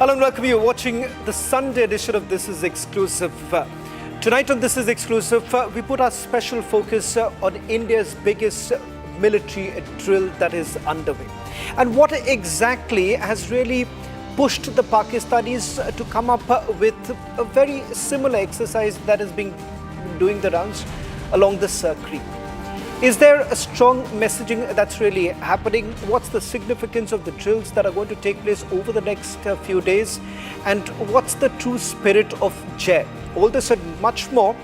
Hello and welcome. You're watching the Sunday edition of This Is Exclusive. Tonight on This Is Exclusive, we put our special focus on India's biggest military drill that is underway. And what exactly has really pushed the Pakistanis to come up with a very similar exercise that has been doing the rounds along this creek. Is there a strong messaging that's really happening? What's the significance of the drills that are going to take place over the next few days? And what's the true spirit of Jai? All this and much more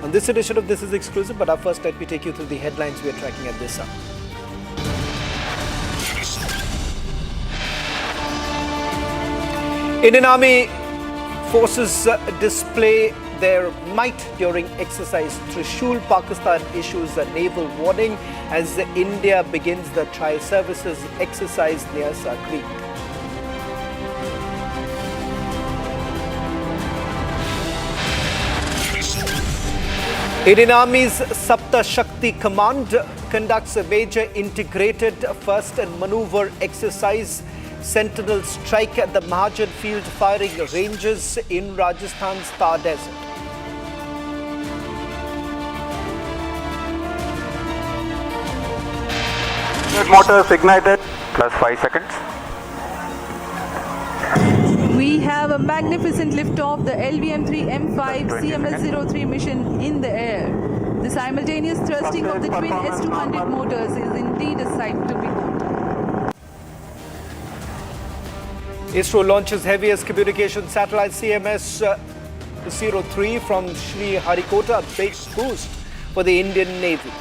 on this edition of This Is Exclusive. But first, let me take you through the headlines we are tracking at this hour. Indian Army forces display their might during exercise Trishul. Pakistan issues a naval warning as India begins the tri-services exercise near Creek. Indian Army's Sapta Shakti Command conducts a major integrated first and maneuver exercise, Sentinel Strike, at the Mahajan Field firing ranges in Rajasthan's Thar Desert. Motors ignited, plus 5 seconds. We have a magnificent liftoff, the LVM-3M5 CMS-03 mission in the air. The simultaneous thrusting of the twin S200 motors is indeed a sight to behold. ISRO launches heaviest communication satellite CMS-03 from Sri Harikota, a big boost for the Indian Navy.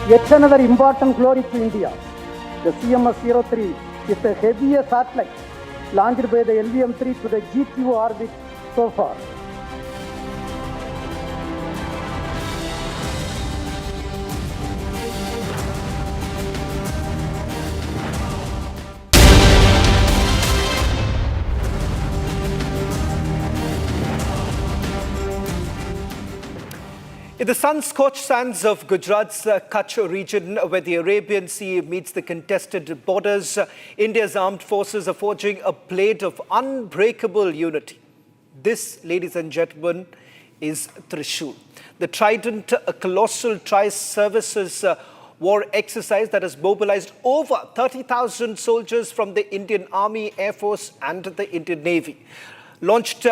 Yet another important glory to India. The CMS-03 is the heaviest satellite launched by the LVM-3 to the GQ orbit so far. In the sun-scorched sands of Gujarat's Kutch region, where the Arabian Sea meets the contested borders, India's armed forces are forging a blade of unbreakable unity. This, ladies and gentlemen, is Trishul. The Trident, a colossal tri-services war exercise that has mobilized over 30,000 soldiers from the Indian Army, Air Force and the Indian Navy. Launched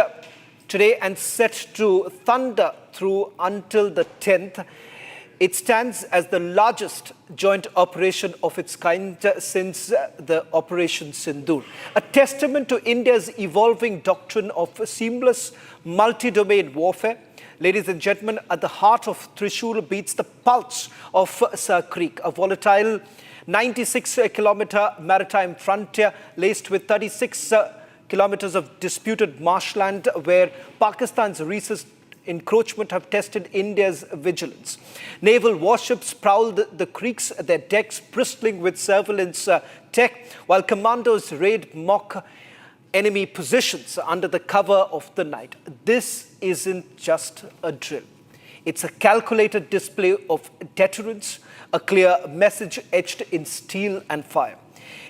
today and set to thunder through until the 10th. It stands as the largest joint operation of its kind since the Operation Sindoor, a testament to India's evolving doctrine of seamless multi-domain warfare. Ladies and gentlemen, at the heart of Trishul beats the pulse of Sar Creek, a volatile 96-kilometer maritime frontier laced with 36 kilometers of disputed marshland where Pakistan's recent encroachment have tested India's vigilance. Naval warships prowl the creeks, their decks bristling with surveillance tech, while commandos raid mock enemy positions under the cover of the night. This isn't just a drill. It's a calculated display of deterrence, a clear message etched in steel and fire.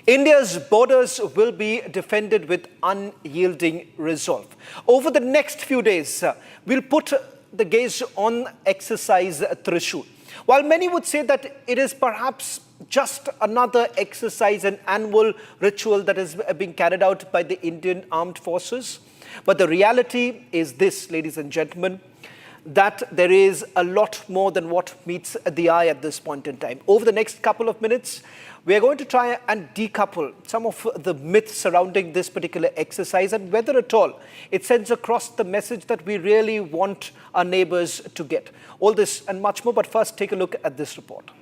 India's borders will be defended with unyielding resolve. Over the next few days, we'll put the gaze on exercise Trishul. While many would say that it is perhaps just another exercise, an annual ritual that is being carried out by the Indian Armed Forces, but the reality is this, ladies and gentlemen, that there is a lot more than what meets the eye at this point in time. Over the next couple of minutes, we are going to try and decouple some of the myths surrounding this particular exercise and whether at all it sends across the message that we really want our neighbors to get. All this and much more, but first take a look at this report.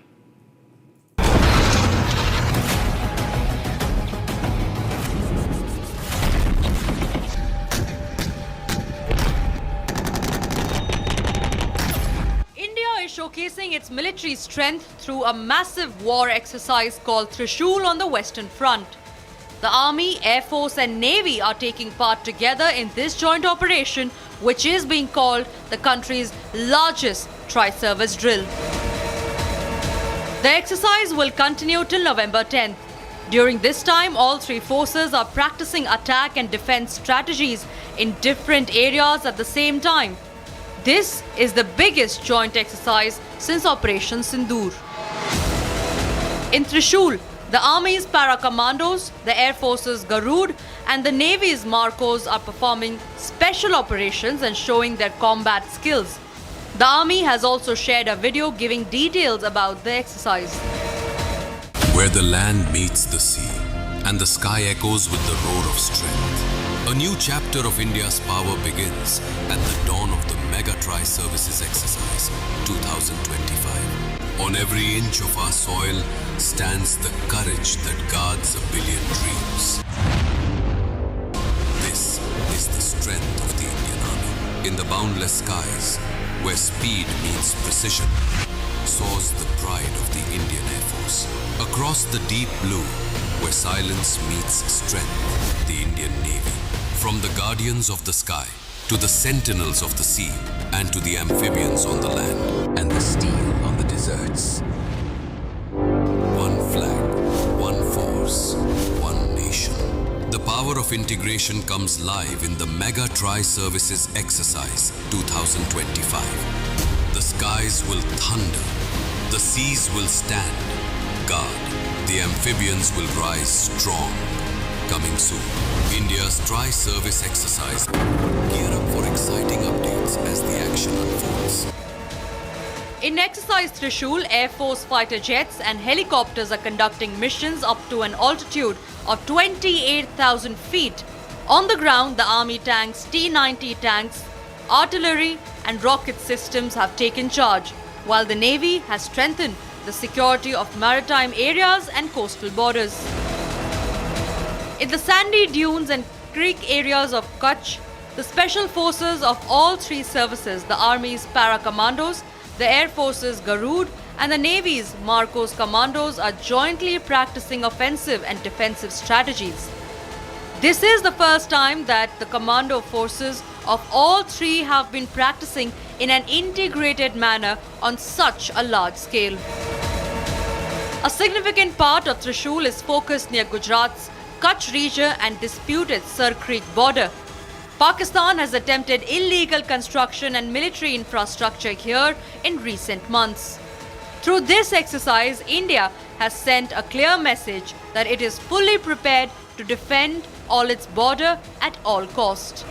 Showcasing its military strength through a massive war exercise called Trishul on the Western Front. The Army, Air Force and Navy are taking part together in this joint operation, which is being called the country's largest tri-service drill. The exercise will continue till November 10th. During this time, all three forces are practicing attack and defense strategies in different areas at the same time. This is the biggest joint exercise since Operation Sindoor. In Trishul, the Army's para-commandos, the Air Force's Garude and the Navy's Marcos are performing special operations and showing their combat skills. The Army has also shared a video giving details about the exercise. Where the land meets the sea and the sky echoes with the roar of strength, a new chapter of India's power begins at the dawn of the Mega Tri-Services Exercise 2025. On every inch of our soil stands the courage that guards a billion dreams. This is the strength of the Indian Army. In the boundless skies, where speed meets precision, soars the pride of the Indian Air Force. Across the deep blue, where silence meets strength, the Indian Navy. From the guardians of the sky, to the sentinels of the sea, and to the amphibians on the land, and the steel on the deserts. One flag, one force, one nation. The power of integration comes live in the Mega Tri-Services Exercise 2025. The skies will thunder, the seas will stand guard, the amphibians will rise strong. Coming soon, India's Tri-Service Exercise. Gear up for exciting updates as the action unfolds. In exercise Trishul, Air Force fighter jets and helicopters are conducting missions up to an altitude of 28,000 feet. On the ground, the Army tanks, T-90 tanks, artillery and rocket systems have taken charge, while the Navy has strengthened the security of maritime areas and coastal borders. In the sandy dunes and creek areas of Kutch, the special forces of all three services, the Army's para-commandos, the Air Force's Garude and the Navy's Marcos commandos are jointly practicing offensive and defensive strategies. This is the first time that the commando forces of all three have been practicing in an integrated manner on such a large scale. A significant part of Trishul is focused near Gujarat's Kutch region and disputed Sir Creek border. Pakistan has attempted illegal construction and military infrastructure here in recent months. Through this exercise, India has sent a clear message that it is fully prepared to defend all its border at all cost.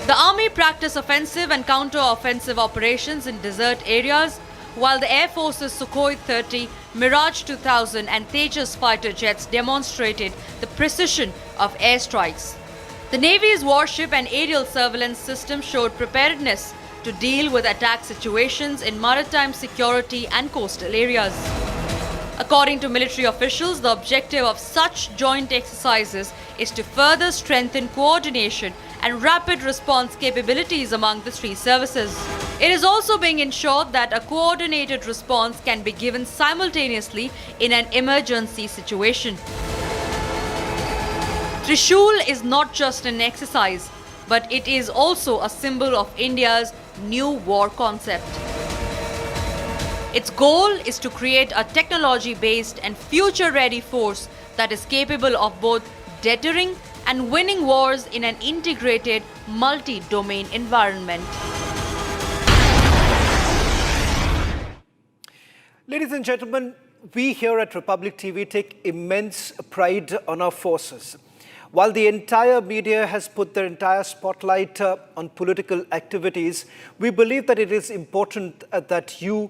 The Army practiced offensive and counter-offensive operations in desert areas, while the Air Force's Sukhoi 30, Mirage 2000 and Tejas fighter jets demonstrated the precision of airstrikes. The Navy's warship and aerial surveillance system showed preparedness to deal with attack situations in maritime security and coastal areas. According to military officials, the objective of such joint exercises is to further strengthen coordination and rapid response capabilities among the three services. It is also being ensured that a coordinated response can be given simultaneously in an emergency situation. Trishul is not just an exercise, but it is also a symbol of India's new war concept. Its goal is to create a technology-based and future-ready force that is capable of both deterring and winning wars in an integrated, multi-domain environment. Ladies and gentlemen, we here at Republic TV take immense pride on our forces. While the entire media has put their entire spotlight on political activities, we believe that it is important that you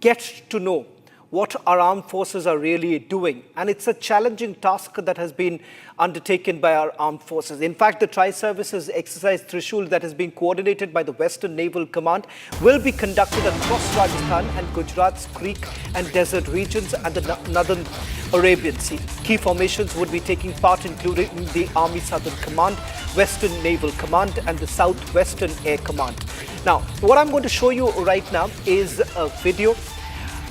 get to know what our armed forces are really doing. And it's a challenging task that has been undertaken by our armed forces. In fact, the Tri-Services Exercise Trishul that is being coordinated by the Western Naval Command will be conducted across Rajasthan and Gujarat's creek and desert regions and the Northern Arabian Sea. Key formations would be taking part, including the Army Southern Command, Western Naval Command and the Southwestern Air Command. Now, what I'm going to show you right now is a video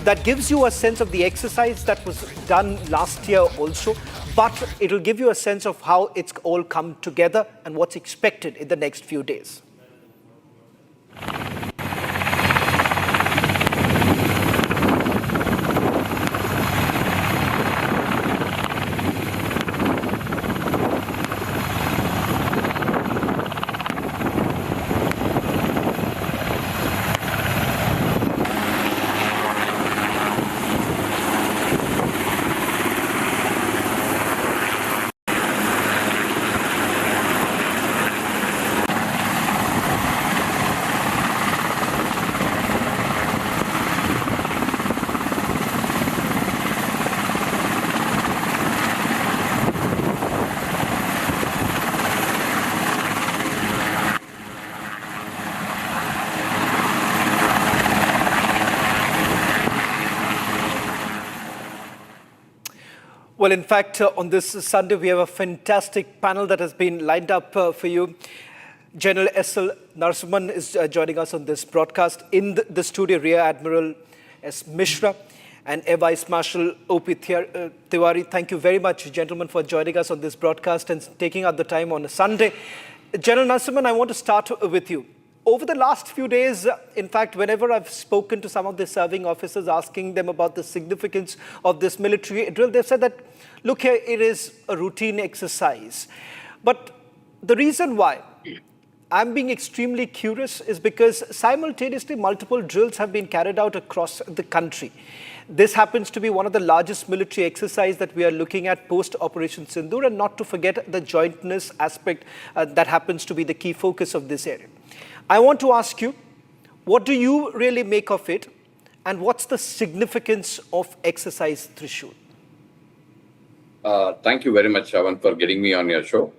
that gives you a sense of the exercise that was done last year also, but it'll give you a sense of how it's all come together and what's expected in the next few days. Well, in fact, on this Sunday, we have a fantastic panel that has been lined up for you. General S.L. Narasimhan is joining us on this broadcast. In the studio, Rear Admiral S. Mishra and Air Vice Marshal O.P. Tiwari. Thank you very much, gentlemen, for joining us on this broadcast and taking out the time on a Sunday. General Narasimhan, I want to start with you. Over the last few days, in fact, whenever I've spoken to some of the serving officers asking them about the significance of this military drill, they've said that, look here, it is a routine exercise. But the reason why I'm being extremely curious is because simultaneously multiple drills have been carried out across the country. This happens to be one of the largest military exercises that we are looking at post-Operation Sindoor, and not to forget the jointness aspect that happens to be the key focus of this area. I want to ask you, what do you really make of it, and what's the significance of exercise Trishul? Thank you very much, Shavan, for getting me on your show.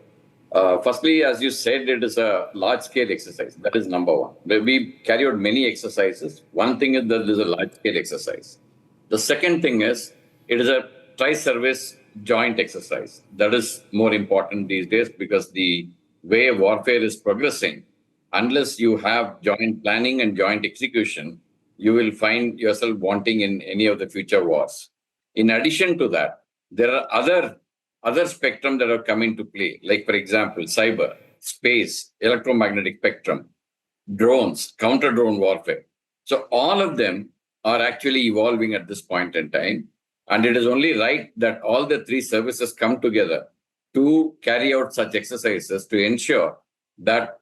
Firstly, as you said, it is a large-scale exercise. That is number one. We carry out many exercises. One thing is that it is a large-scale exercise. The second thing is, it is a tri-service joint exercise. That is more important these days because the way warfare is progressing, unless you have joint planning and joint execution, you will find yourself wanting in any of the future wars. In addition to that, there are other spectrum that have come into play, like, for example, cyber, space, electromagnetic spectrum, drones, counter-drone warfare. So all of them are actually evolving at this point in time. And it is only right that all the three services come together to carry out such exercises to ensure that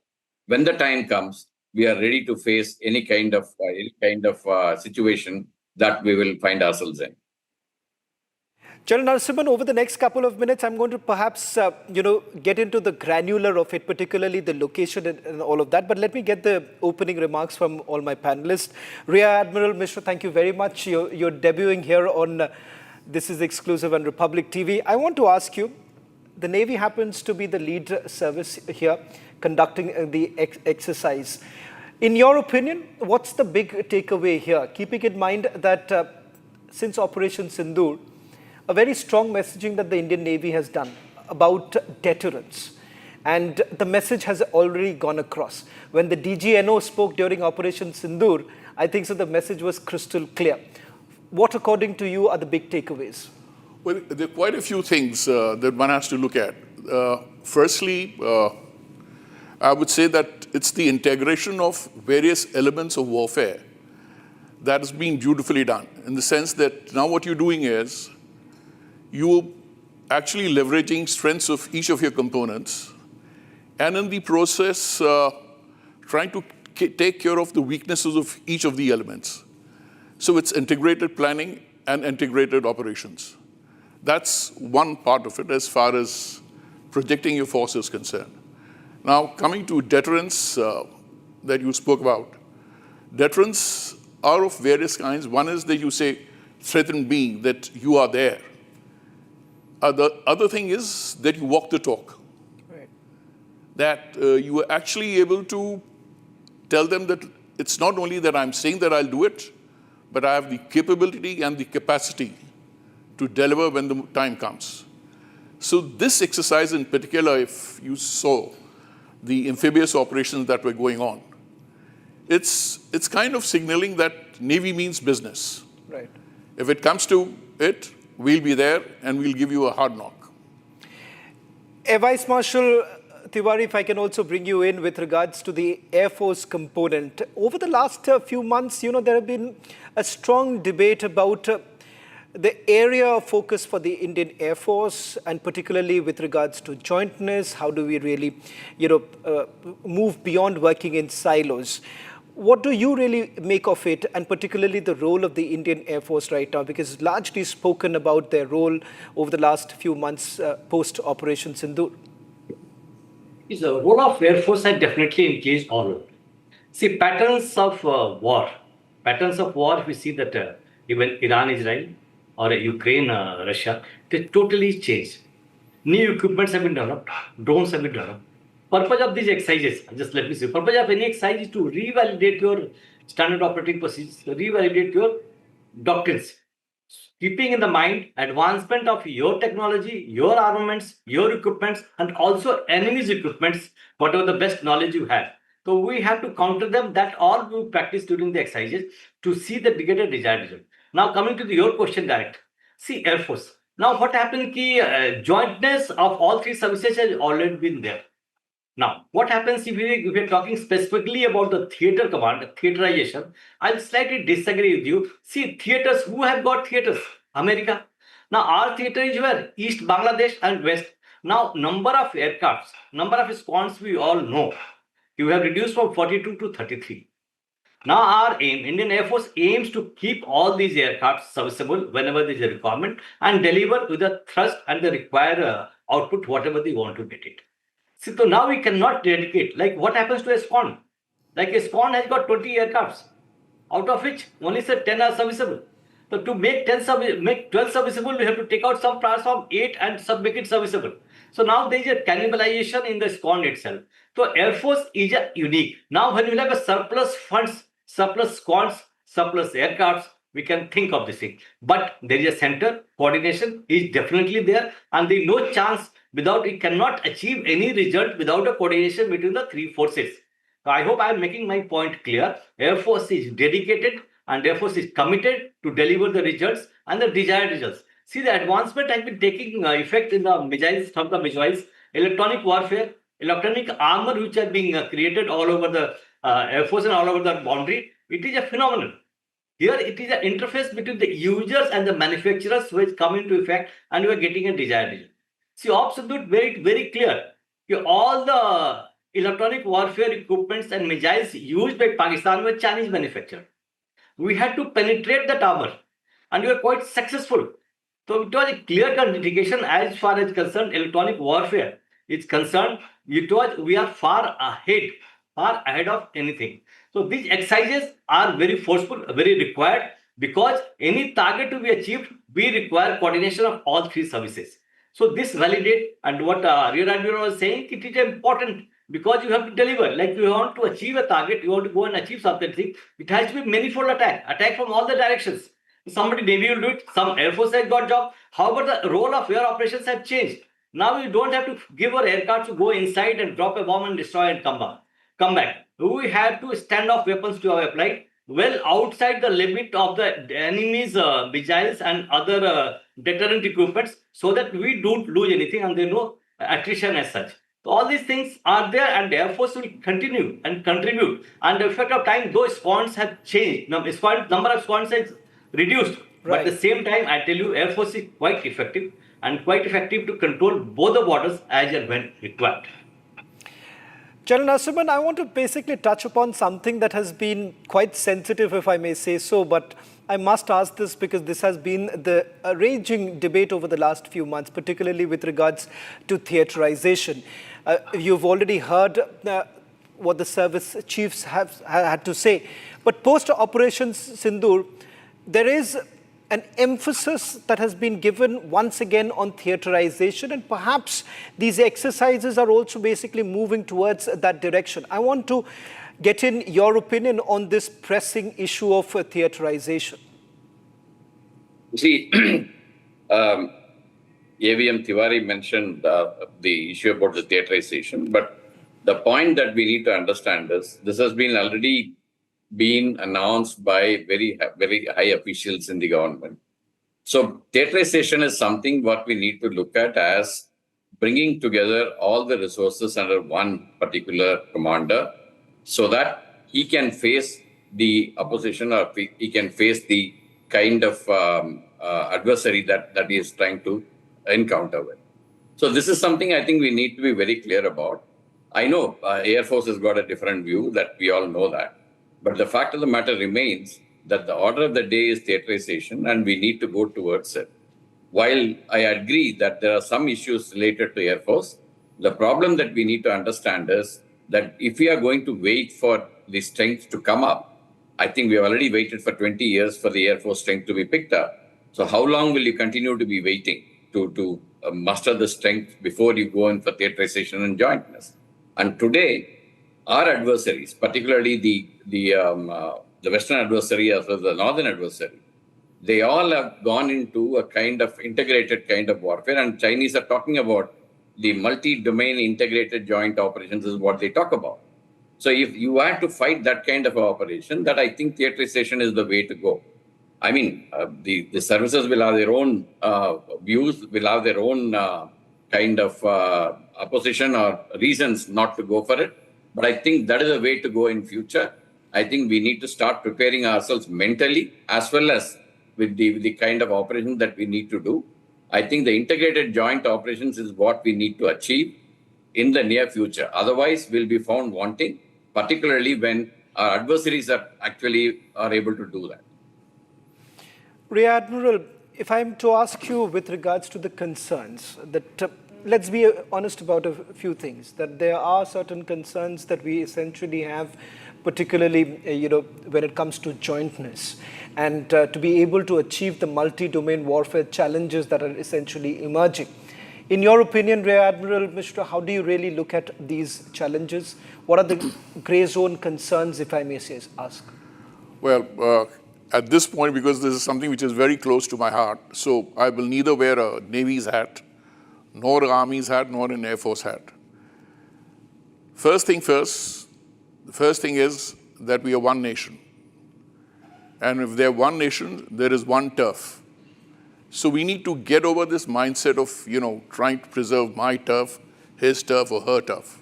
when the time comes, we are ready to face any kind of situation that we will find ourselves in. General Narasimhan, over the next couple of minutes, I'm going to perhaps, get into the granular of it, particularly the location and all of that. But let me get the opening remarks from all my panelists. Rear Admiral Mishra, thank you very much. You're debuting here on This is Exclusive on Republic TV. I want to ask you, the Navy happens to be the lead service here conducting the exercise. In your opinion, what's the big takeaway here? Keeping in mind that since Operation Sindoor, a very strong messaging that the Indian Navy has done about deterrence. And the message has already gone across. When the DGNO spoke during Operation Sindoor, I think so the message was crystal clear. What, according to you, are the big takeaways? Well, there are quite a few things that one has to look at. Firstly, I would say that it's the integration of various elements of warfare that has been beautifully done, in the sense that now what you're doing is you're actually leveraging strengths of each of your components, and in the process, trying to take care of the weaknesses of each of the elements. So it's integrated planning and integrated operations. That's one part of it as far as projecting your force is concerned. Now, coming to deterrence that you spoke about. Deterrence are of various kinds. One is that you say, threaten being, that you are there. The other thing is that you walk the talk. Right. That you are actually able to tell them that it's not only that I'm saying that I'll do it, but I have the capability and the capacity to deliver when the time comes. So this exercise in particular, if you saw the amphibious operations that were going on, it's kind of signaling that Navy means business. Right. If it comes to it, we'll be there and we'll give you a hard knock. Air Vice Marshal Tiwari, if I can also bring you in with regards to the Air Force component. Over the last few months, there have been a strong debate about the area of focus for the Indian Air Force, and particularly with regards to jointness. How do we really, move beyond working in silos? What do you really make of it, and particularly the role of the Indian Air Force right now? Because it's largely spoken about their role over the last few months post-Operation Sindoor. The role of Air Force had definitely engaged all. See, patterns of war. Patterns of war, if we see that even Iran-Israel or Ukraine-Russia, they totally changed. New equipments have been developed, drones have been developed. Purpose of these exercises, just let me say, purpose of any exercise is to revalidate your standard operating procedures, revalidate your doctrines. keeping in the mind advancement of your technology, your armaments, your equipments, and also enemy's equipments, whatever the best knowledge you have. So we have to counter them. That all we practice during the exercises to see the bigger desired result. Now coming to your question direct. See Air Force. Now what happened ki jointness of all three services has already been there. Now, what happens if we are talking specifically about the theater command, theaterization? I'll slightly disagree with you. See, theaters, who have got theaters? America. Now, our theater is where? East Bangladesh and West. Now, number of aircrafts, number of squadrons we all know. You have reduced from 42 to 33. Now, our aim, Indian Air Force aims to keep all these aircrafts serviceable whenever there is a requirement and deliver with the thrust and the required output, whatever they want to get it. See, so now we cannot dedicate. Like what happens to a spawn? Like a spawn has got 20 aircrafts, out of which only say 10 are serviceable. So to make 12 serviceable, we have to take out some parts from 8 and make it serviceable. So now there is a cannibalization in the spawn itself. So Air Force is a unique. Now when we have a surplus funds, surplus squads, surplus aircrafts, we can think of this thing. But there is a center, coordination is definitely there, and there is no chance without it cannot achieve any result without a coordination between the three forces. So I hope I am making my point clear. Air Force is dedicated and Air Force is committed to deliver the results and the desired results. See, the advancement has been taking effect in the missiles, from the missiles, electronic warfare, electronic armor which are being created all over the Air Force and all over the boundary. It is a phenomenon. Here it is an interface between the users and the manufacturers which come into effect, and you are getting a desired result. See, absolute very, very clear. All the electronic warfare equipments and missiles used by Pakistan were Chinese manufactured. We had to penetrate that armor, and we were quite successful. So it was a clear indication as far as concerned electronic warfare is concerned. We are far ahead of anything. So these exercises are very forceful, very required, because any target to be achieved, we require coordination of all three services. So this validate, and what Rear Admiral was saying, it is important because you have to deliver. Like you want to achieve a target, you want to go and achieve something, it has to be manifold attack from all the directions. Somebody Navy will do it, some Air Force has got job. However, the role of air operations have changed. Now you don't have to give our aircraft to go inside and drop a bomb and destroy and come back. We have to stand off weapons to have applied well outside the limit of the enemy's missiles and other deterrent equipments, so that we don't lose anything and there is no attrition as such. So all these things are there, and the Air Force will continue and contribute. And the effect of time, those squads have changed. Number of squads has reduced. But at the same time, I tell you, Air Force is quite effective to control both the borders as and when required. General Narasimhan, I want to basically touch upon something that has been quite sensitive, if I may say so, but I must ask this because this has been the raging debate over the last few months, particularly with regards to theaterization. You've already heard what the service chiefs have had to say. But post-Operation Sindoor, there is an emphasis that has been given once again on theaterization, and perhaps these exercises are also basically moving towards that direction. I want to get in your opinion on this pressing issue of theaterization. See, AVM Tiwari mentioned the issue about the theaterization, but the point that we need to understand is this has been already been announced by very high officials in the government. So theaterization is something what we need to look at as bringing together all the resources under one particular commander, so that he can face the opposition, or he can face the kind of adversary that he is trying to encounter with. So this is something I think we need to be very clear about. I know Air Force has got a different view, that we all know that. But the fact of the matter remains that the order of the day is theaterization, and we need to go towards it. While I agree that there are some issues related to Air Force, the problem that we need to understand is that if we are going to wait for the strength to come up, I think we have already waited for 20 years for the Air Force strength to be picked up. So how long will you continue to be waiting to muster the strength before you go in for theaterization and jointness? And today, our adversaries, particularly the Western adversary as well as the Northern adversary, They all have gone into a kind of integrated kind of warfare, and Chinese are talking about the multi-domain integrated joint operations is what they talk about. So if you want to fight that kind of operation, that I think theaterization is the way to go. I mean, the services will have their own views, will have their own kind of opposition or reasons not to go for it. But I think that is the way to go in future. I think we need to start preparing ourselves mentally as well as with the kind of operation that we need to do. I think the integrated joint operations is what we need to achieve in the near future. Otherwise, we'll be found wanting, particularly when our adversaries are able to do that. Rear Admiral, if I'm to ask you with regards to the concerns, that let's be honest about a few things, that there are certain concerns that we essentially have, particularly when it comes to jointness and to be able to achieve the multi-domain warfare challenges that are essentially emerging. In your opinion, Rear Admiral Mishra, how do you really look at these challenges? What are the grey zone concerns, if I may ask? Well, at this point, because this is something which is very close to my heart, so I will neither wear a Navy's hat, nor an Army's hat, nor an Air Force hat. First thing first, the first thing is that we are one nation. And if they're one nation, there is one turf. So we need to get over this mindset of, trying to preserve my turf, his turf, or her turf.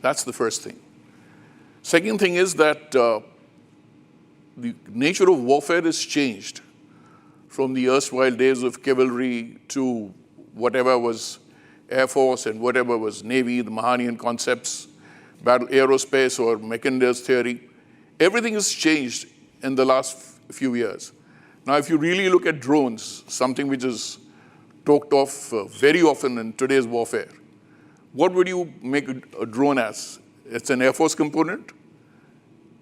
That's the first thing. Second thing is that the nature of warfare has changed from the erstwhile days of cavalry to whatever was Air Force and whatever was Navy, the Mahanian concepts, battle aerospace or Mackindale's theory. Everything has changed in the last few years. Now, if you really look at drones, something which is talked of very often in today's warfare, what would you make a drone as? It's an Air Force component,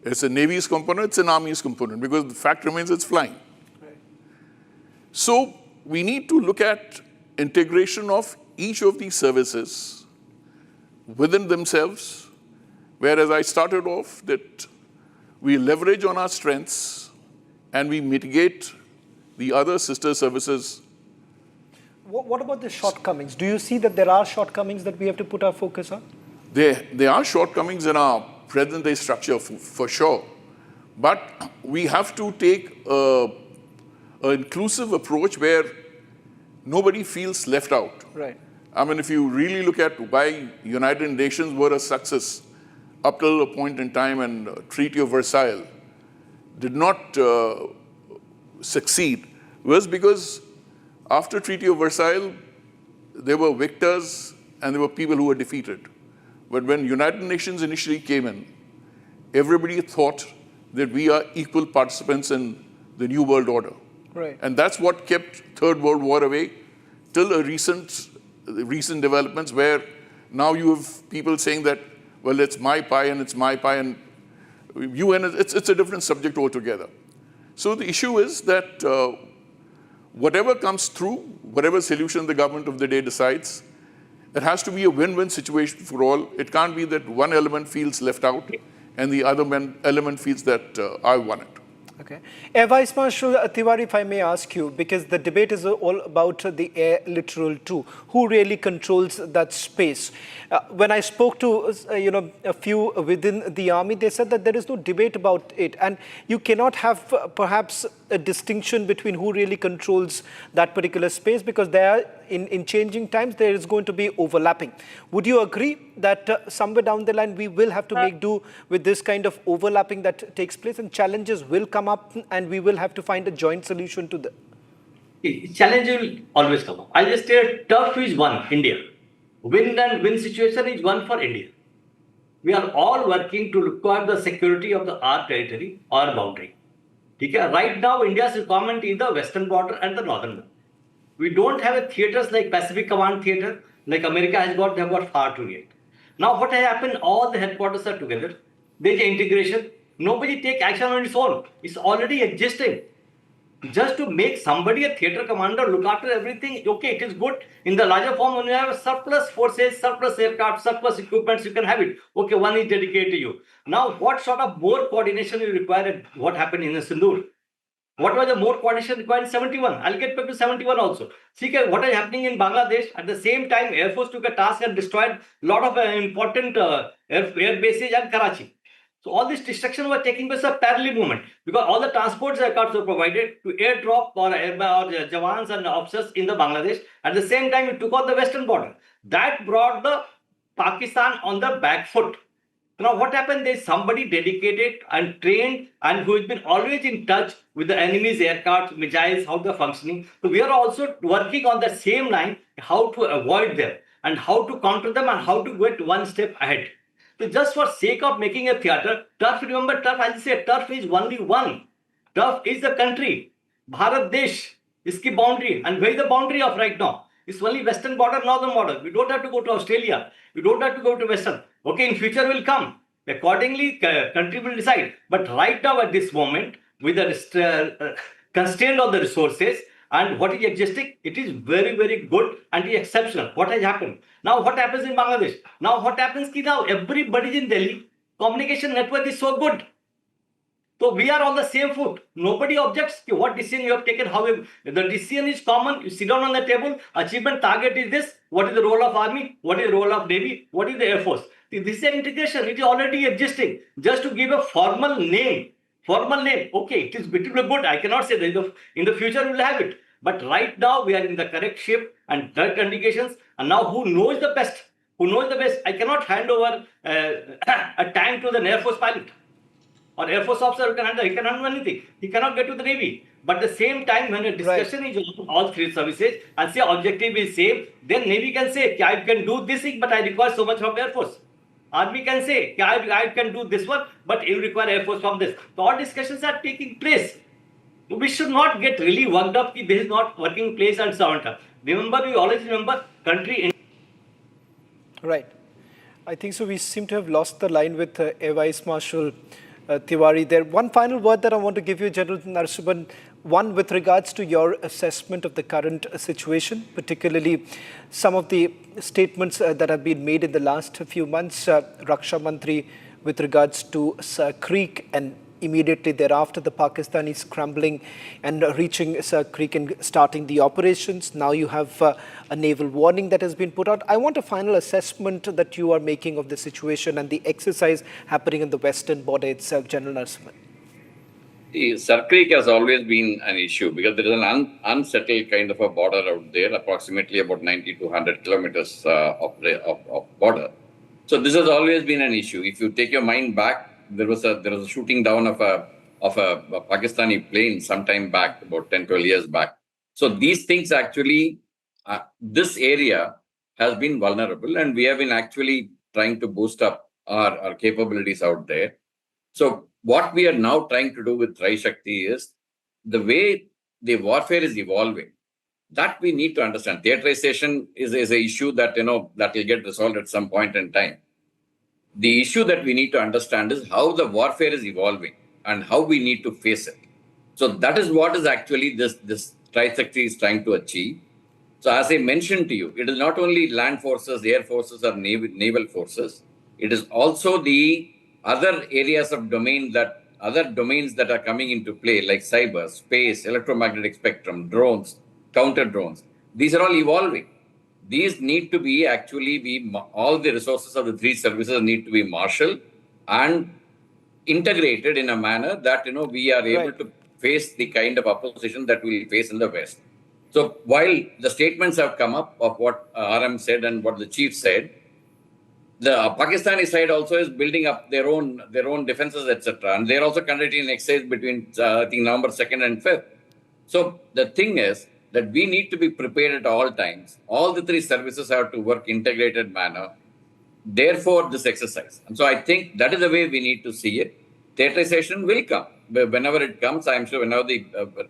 it's a Navy's component, it's an Army's component, because the fact remains it's flying. Right. So we need to look at integration of each of these services within themselves, whereas I started off that we leverage on our strengths and we mitigate the other sister services. What about the shortcomings? Do you see that there are shortcomings that we have to put our focus on? There are shortcomings in our present-day structure for sure, but we have to take an inclusive approach where nobody feels left out. Right. I mean, if you really look at why United Nations were a success up till a point in time and Treaty of Versailles did not succeed, was because after Treaty of Versailles, there were victors and there were people who were defeated. But when United Nations initially came in, everybody thought that we are equal participants in the New World Order. Right. And that's what kept Third World War away till a recent developments where now you have people saying that, well, it's my pie and it's my pie and it's a different subject altogether. So the issue is that whatever comes through, whatever solution the government of the day decides, it has to be a win-win situation for all. It can't be that one element feels left out and the other element feels that I won it. Okay. Air Vice Marshal Tiwari, if I may ask you, because the debate is all about the air littoral too. Who really controls that space? When I spoke to a few within the army, they said that there is no debate about it, and you cannot have perhaps a distinction between who really controls that particular space, because there, in changing times, there is going to be overlapping. Would you agree that somewhere down the line we will have to make do with this kind of overlapping that takes place, and challenges will come up and we will have to find a joint solution to the... Challenge will always come up. I'll just say tough is one, India. Win and win situation is one for India. We are all working to require the security of our territory or boundary. Okay? Right now, India's requirement is the western border and the northern border. We don't have a theaters like Pacific Command Theater, like America has got, they have got far to yet. Now what has happened, all the headquarters are together. There's integration. Nobody take action on its own. It's already existing. Just to make somebody a theater commander, look after everything, okay, it is good. In the larger form, when you have surplus forces, surplus aircraft, surplus equipments, you can have it. Okay, one is dedicated to you. Now, what sort of more coordination you require? What happened in the Sindoor? What was the more coordination required in 71? I'll get back to 71 also. See what is happening in Bangladesh. At the same time, Air Force took a task and destroyed a lot of important air bases and Karachi. So all this destruction was taking place a parallel movement because all the transport aircrafts were provided to airdrop or Jawans and officers in the Bangladesh. At the same time, it took on the western border. That brought the Pakistan on the back foot. Now, what happened? There's somebody dedicated and trained and who has been always in touch with the enemy's aircraft, missiles, how they're functioning. So, we are also working on the same line how to avoid them and how to counter them and how to get one step ahead. So, just for sake of making a theater, turf, remember, turf, as I say, turf is only one. Turf is the country. Bharat Desh is the boundary. And where is the boundary of right now? It's only western border, northern border. We don't have to go to Australia. We don't have to go to western. Okay, in future will come. Accordingly, country will decide. But right now, at this moment, with the constraint of the resources and what is existing, it is very, very good and exceptional. What has happened? Now, what happens in Bangladesh? Now, what happens is now everybody in Delhi, communication network is so good. So we are on the same foot. Nobody objects to what decision you have taken. However, the decision is common. You sit down on the table. Achievement target is this. What is the role of army? What is the role of navy? What is the air force? This is an integration. It is already existing. Just to give a formal name. Formal name. Okay, it is beautiful, good. I cannot say that in the future we will have it. But right now we are in the correct shape and correct indications. And now who knows the best? Who knows the best? I cannot hand over a tank to the Air Force pilot. Or Air Force officer who can handle, he can handle anything. He cannot get to the Navy. But at the same time, when a discussion is on all three services and say objective is same, then Navy can say, I can do this thing, but I require so much from Air Force. Army can say, I can do this one, but you require Air Force from this. So all discussions are taking place. We should not get really worked up if this is not working place and so on. Remember, we always remember country. Right. I think so. We seem to have lost the line with Air Vice Marshal Tiwari there. One final word that I want to give you, General Narasimhan, one with regards to your assessment of the current situation, particularly some of the statements that have been made in the last few months, Raksha Mantri with regards to Sir Creek, and immediately thereafter the Pakistanis scrambling and reaching Sir Creek and starting the operations. Now you have a naval warning that has been put out. I want a final assessment that you are making of the situation and the exercise happening in the western border itself, General Narasimhan. Sir Creek has always been an issue because there is an unsettled kind of a border out there, approximately about 90 to 100 kilometers of border. So this has always been an issue. If you take your mind back, there was a shooting down of a Pakistani plane sometime back, about 10, 12 years back. So these things actually, this area has been vulnerable, and we have been actually trying to boost up our capabilities out there. So what we are now trying to do with Tri Shakti is the way the warfare is evolving, that we need to understand. Theaterization is an issue that, that will get resolved at some point in time. The issue that we need to understand is how the warfare is evolving and how we need to face it. So that is what is actually this Tri-Shakti is trying to achieve. So as I mentioned to you, it is not only land forces, air forces, or naval forces. It is also the other areas of other domains that are coming into play, like cyber, space, electromagnetic spectrum, drones, counter drones. These are all evolving. These need to be all the resources of the three services need to be marshaled and integrated in a manner that, we are able to face the kind of opposition that we face in the West. So while the statements have come up of what RM said and what the chief said, the Pakistani side also is building up their own defenses, etc. And they're also conducting an exercise between, I think, November 2nd and 5th. So the thing is that we need to be prepared at all times. All the three services have to work integrated manner. Therefore, this exercise. And so I think that is the way we need to see it. Theaterization will come. Whenever it comes, I'm sure whenever the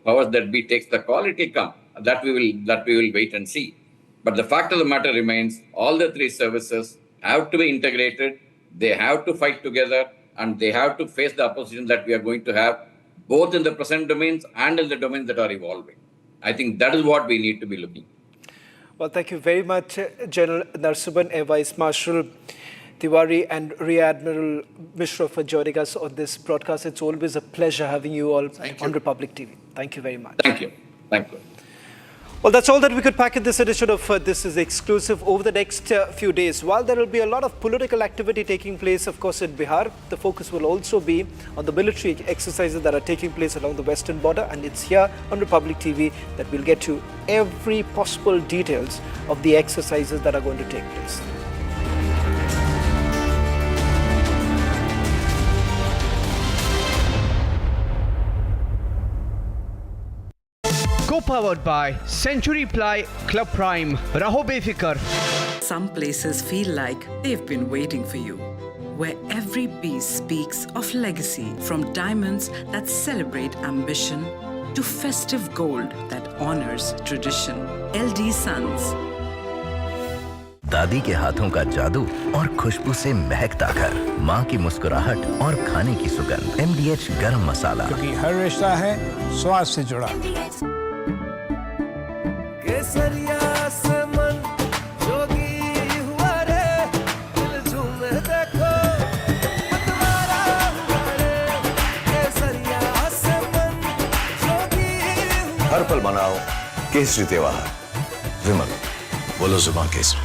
powers that be takes the call, it will come. That we will wait and see. But the fact of the matter remains, all the three services have to be integrated. They have to fight together, and they have to face the opposition that we are going to have, both in the present domains and in the domains that are evolving. I think that is what we need to be looking. Well, thank you very much, General Narasimhan, Air Vice Marshal Tiwari and Rear Admiral Mishra for joining us on this broadcast. It's always a pleasure having you all on Republic TV. Thank you very much. Thank you. Thank you. Well, that's all that we could pack in this edition of This Is Exclusive. Over the next few days, while there will be a lot of political activity taking place, of course, in Bihar, the focus will also be on the military exercises that are taking place along the western border. And it's here on Republic TV that we'll get to every possible details of the exercises that are going to take place. Co-powered by Century Ply Club Prime. Raho befikar. Some places feel like they've been waiting for you, where every piece speaks of legacy, from diamonds that celebrate ambition to festive gold that honors tradition. LD Sons. दादी के हाथों का जादू और खुशबू से महकता घर, माँ की मुस्कुराहट और खाने की सुगंध। MDH गरम मसाला, क्योंकि हर रिश्ता है स्वाद से जुड़ा। केसरिया से मन जोगी हुआ रे, दिल झूमे देखो मतवारा हुआ रे। केसरिया से मन जोगी हुआ। हर पल मनाओ केसरी त्योहार। विमल, बोलो जुबान केसरी।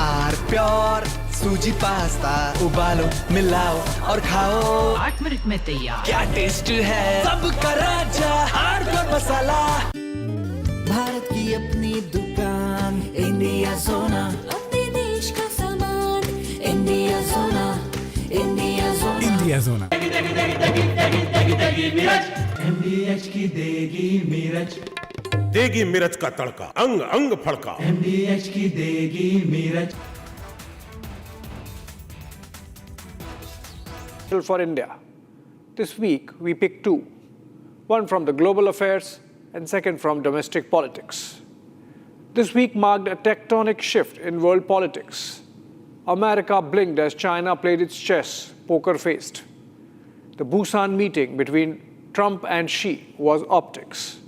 आर प्योर सूजी पास्ता उबालो मिलाओ और खाओ 8 मिनट में तैयार। क्या टेस्ट है सबका राजा आर प्योर मसाला। भारत की अपनी दुकान इंडिया सोना, अपने देश का सामान इंडिया सोना, इंडिया सोना, इंडिया सोना। MDH की देगी मिर्च, देगी मिर्च का तड़का, अंग अंग फड़का। MDH की देगी मिर्च। For India. This week, we picked two. One from the global affairs and second from domestic politics. This week marked a tectonic shift in world politics. America blinked as China played its chess, poker-faced. The Busan meeting between Trump and Xi was optics.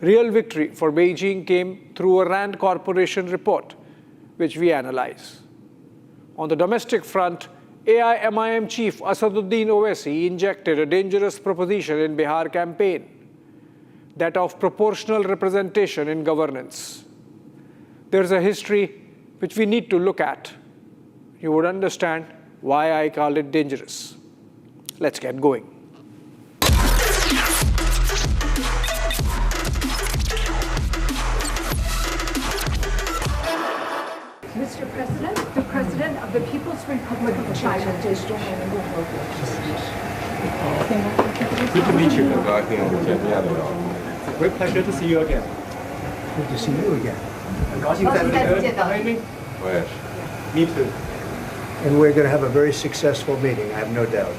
Real victory for Beijing came through a Rand Corporation report, which we analyze. On the domestic front, AIMIM chief Asaduddin Owaisi injected a dangerous proposition in Bihar campaign, that of proportional representation in governance. There's a history which we need to look at. You would understand why I call it dangerous. Let's get going. Mr. President, the President of the People's Republic of China. Good to meet you. Great pleasure to see you again. Good to see you again. Me too. And we're going to have a very successful meeting, I have no doubt.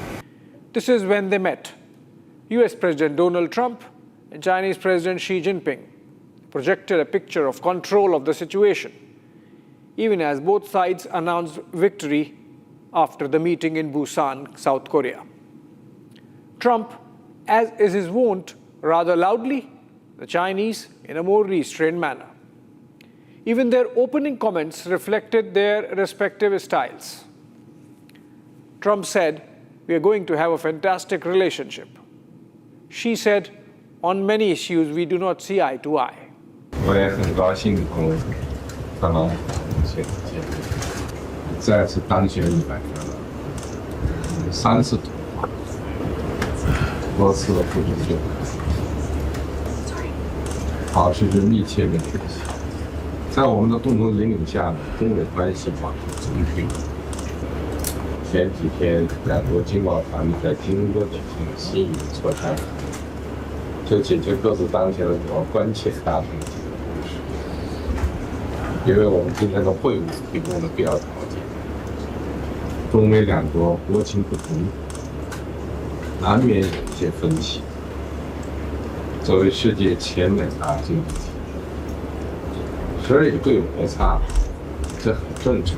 This is when they met. US President Donald Trump and Chinese President Xi Jinping projected a picture of control of the situation, even as both sides announced victory after the meeting in Busan, South Korea. Trump, as is his wont, rather loudly, the Chinese in a more restrained manner. Even their opening comments reflected their respective styles. Trump said, "We are going to have a fantastic relationship." Xi said, "On many issues, we do not see eye to eye." 我也很高兴看到这次再次当选以来30多次的不久，保持着密切的联系。在我们的共同领领下，中美关系往前推。前几天，两国经贸团在京都举行了新颖的磋商，就解决各自当前的主要关切达成了共识。因为我们今天的会晤提供了必要条件，中美两国国情不同，难免有一些分歧。作为世界前2大经济体，时而也会有摩擦，这很正常。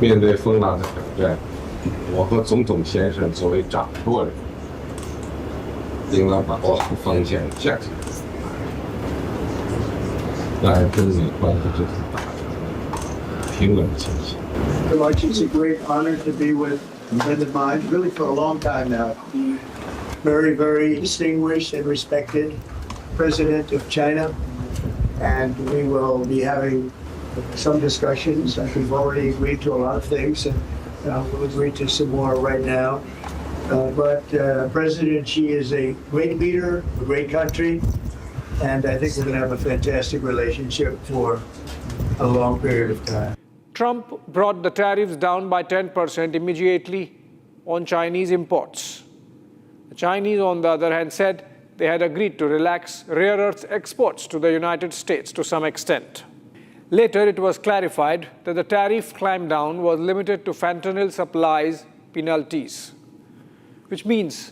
面对风浪的挑战，我和总统先生作为掌舵人，应当把握好方向价值。当然，中美关系这次达成了平稳前行。so much. It's a great honor to be with a friend of mine, really for a long time now. Very, very distinguished and respected president of China. And we will be having some discussions. We've already agreed to a lot of things, and we'll agree to some more right now. But President Xi is a great leader, a great country, and I think we're going to have a fantastic relationship for a long period of time. Trump brought the tariffs down by 10% immediately on Chinese imports. The Chinese, on the other hand, said they had agreed to relax rare earth exports to the United States to some extent. Later, it was clarified that the tariff climb down was limited to fentanyl supplies penalties, which means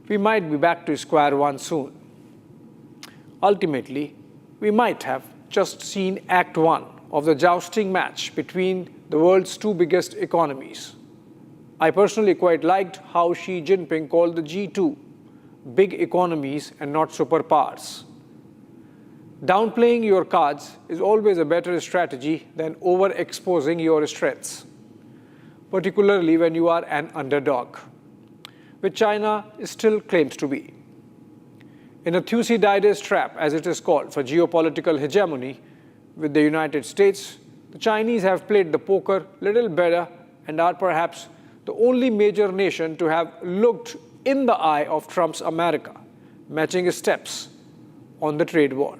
we might be back to square one soon. Ultimately, we might have just seen Act 1 of the jousting match between the world's two biggest economies. I personally quite liked how Xi Jinping called the G2 big economies and not superpowers. Downplaying your cards is always a better strategy than overexposing your strengths, particularly when you are an underdog, which China still claims to be. In a Thucydides trap, as it is called, for geopolitical hegemony with the United States, the Chinese have played the poker little better and are perhaps the only major nation to have looked in the eye of Trump's America, matching his steps on the trade war.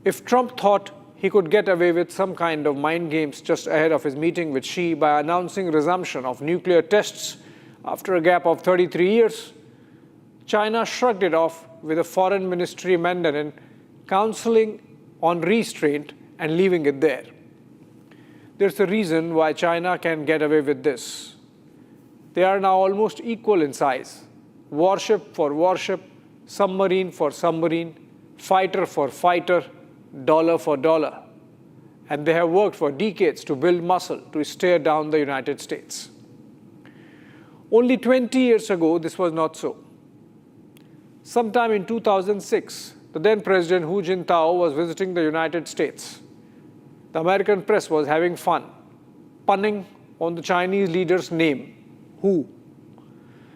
If Trump thought he could get away with some kind of mind games just ahead of his meeting with Xi by announcing resumption of nuclear tests after a gap of 33 years, China shrugged it off with a foreign ministry mandarin counseling on restraint and leaving it there. There's a reason why China can get away with this. They are now almost equal in size. Warship for warship, submarine for submarine, fighter for fighter, dollar for dollar. And they have worked for decades to build muscle to stare down the United States. Only 20 years ago, this was not so. Sometime in 2006, the then President Hu Jintao was visiting the United States. The American press was having fun, punning on the Chinese leader's name, Hu.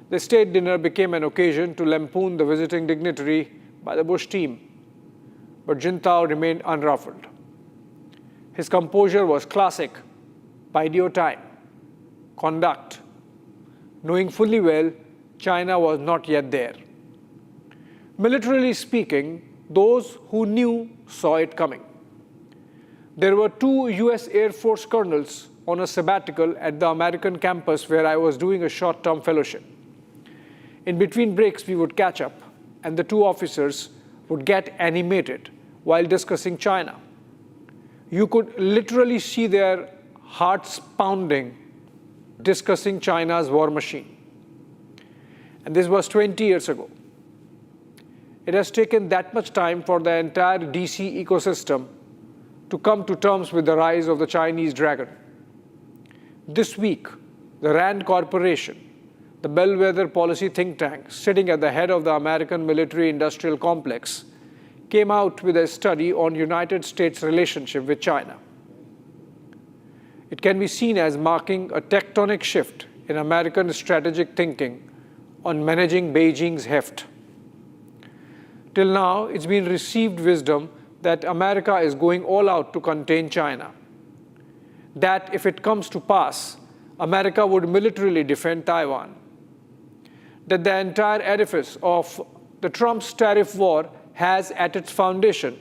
The state dinner became an occasion to lampoon the visiting dignitary by the Bush team. But Jintao remained unruffled. His composure was classic: bide your time, conduct, knowing fully well China was not yet there. Militarily speaking, those who knew saw it coming. There were 2 US Air Force colonels on a sabbatical at the American campus where I was doing a short-term fellowship. In between breaks, we would catch up, and the 2 officers would get animated while discussing China. You could literally see their hearts pounding, discussing China's war machine. And this was 20 years ago. It has taken that much time for the entire DC ecosystem to come to terms with the rise of the Chinese dragon. This week, the Rand Corporation, the bellwether policy think tank sitting at the head of the American military-industrial complex, came out with a study on United States' relationship with China. It can be seen as marking a tectonic shift in American strategic thinking on managing Beijing's heft. Till now, it's been received wisdom that America is going all out to contain China. That if it comes to pass, America would militarily defend Taiwan. That the entire edifice of the Trump's tariff war has at its foundation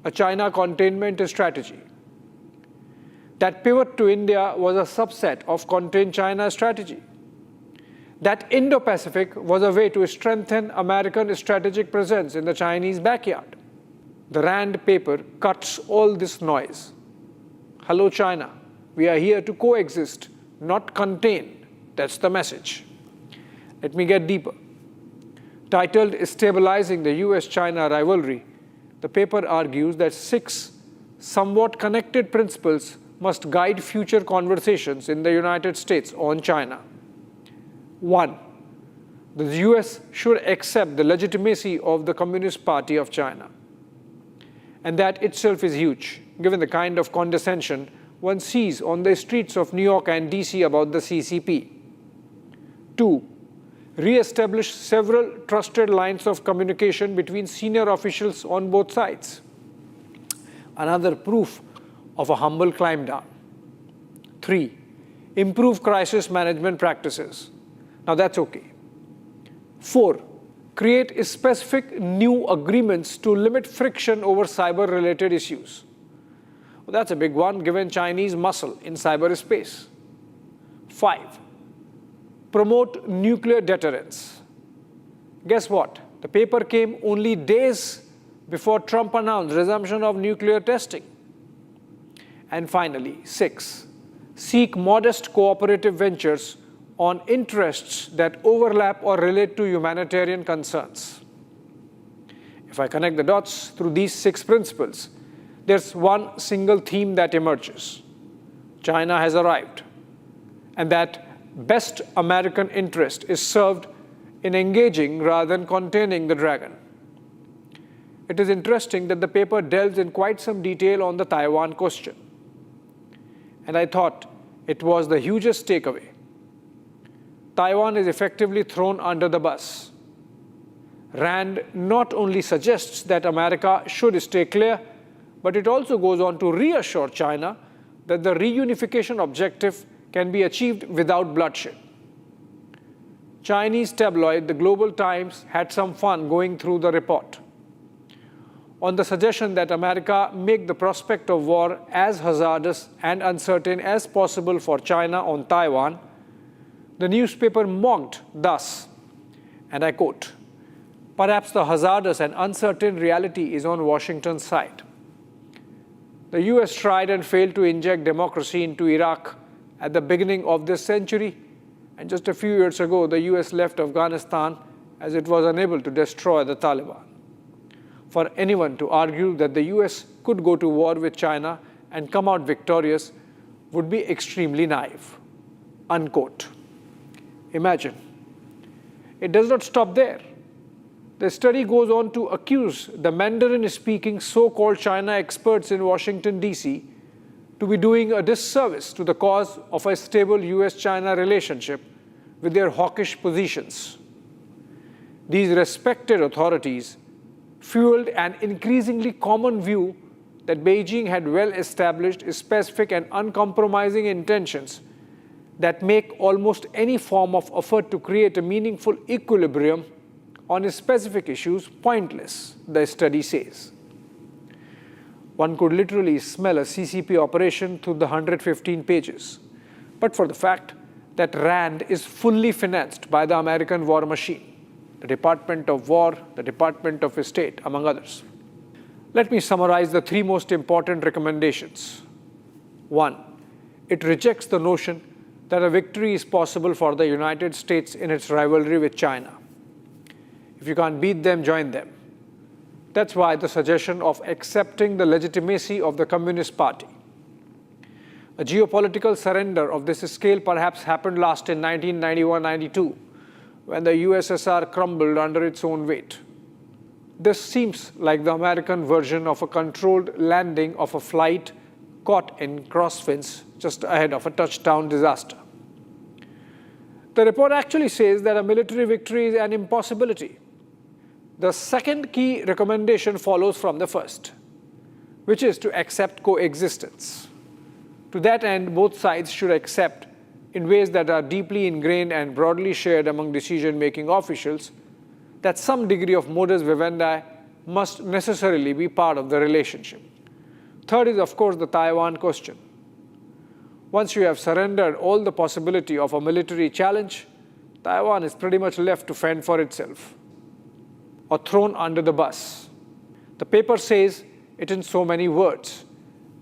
a China containment strategy. That pivot to India was a subset of contain China strategy. That Indo-Pacific was a way to strengthen American strategic presence in the Chinese backyard. The Rand paper cuts all this noise. Hello, China. We are here to coexist, not contain. That's the message. Let me get deeper. Titled Stabilizing the US-China Rivalry, the paper argues that 6 somewhat connected principles must guide future conversations in the United States on China. 1. The US should accept the legitimacy of the Communist Party of China. And that itself is huge, given the kind of condescension one sees on the streets of New York and DC about the CCP. 2. Re-establish several trusted lines of communication between senior officials on both sides. Another proof of a humble climb down. 3. Improve crisis management practices. Now that's okay. 4. Create specific new agreements to limit friction over cyber-related issues. Well, that's a big one given Chinese muscle in cyberspace. 5. Promote nuclear deterrence. Guess what? The paper came only days before Trump announced resumption of nuclear testing. And finally, 6. Seek modest cooperative ventures on interests that overlap or relate to humanitarian concerns. If I connect the dots through these 6 principles, there's one single theme that emerges. China has arrived, and that best American interest is served in engaging rather than containing the dragon. It is interesting that the paper delves in quite some detail on the Taiwan question. And I thought it was the hugest takeaway. Taiwan is effectively thrown under the bus. Rand not only suggests that America should stay clear, but it also goes on to reassure China that the reunification objective can be achieved without bloodshed. Chinese tabloid The Global Times had some fun going through the report. On the suggestion that America make the prospect of war as hazardous and uncertain as possible for China on Taiwan, the newspaper mocked thus, and I quote, "Perhaps the hazardous and uncertain reality is on Washington's side. The US tried and failed to inject democracy into Iraq at the beginning of this century, and just a few years ago, the US left Afghanistan as it was unable to destroy the Taliban. For anyone to argue that the US could go to war with China and come out victorious would be extremely naive." Unquote. Imagine. It does not stop there. The study goes on to accuse the Mandarin-speaking so-called China experts in Washington, D.C. to be doing a disservice to the cause of a stable US-China relationship with their hawkish positions. These respected authorities fueled an increasingly common view that Beijing had well-established specific and uncompromising intentions that make almost any form of effort to create a meaningful equilibrium on specific issues pointless, the study says. One could literally smell a CCP operation through the 115 pages, but for the fact that Rand is fully financed by the American war machine, the Department of War, the Department of State, among others. Let me summarize the 3 most important recommendations. 1. It rejects the notion that a victory is possible for the United States in its rivalry with China. If you can't beat them, join them. That's why the suggestion of accepting the legitimacy of the Communist Party. A geopolitical surrender of this scale perhaps happened last in 1991-92, when the USSR crumbled under its own weight. This seems like the American version of a controlled landing of a flight caught in crosswinds just ahead of a touchdown disaster. The report actually says that a military victory is an impossibility. The second key recommendation follows from the first, which is to accept coexistence. To that end, both sides should accept, in ways that are deeply ingrained and broadly shared among decision-making officials, that some degree of modus vivendi must necessarily be part of the relationship. Third is, of course, the Taiwan question. Once you have surrendered all the possibility of a military challenge, Taiwan is pretty much left to fend for itself, or thrown under the bus. The paper says it in so many words,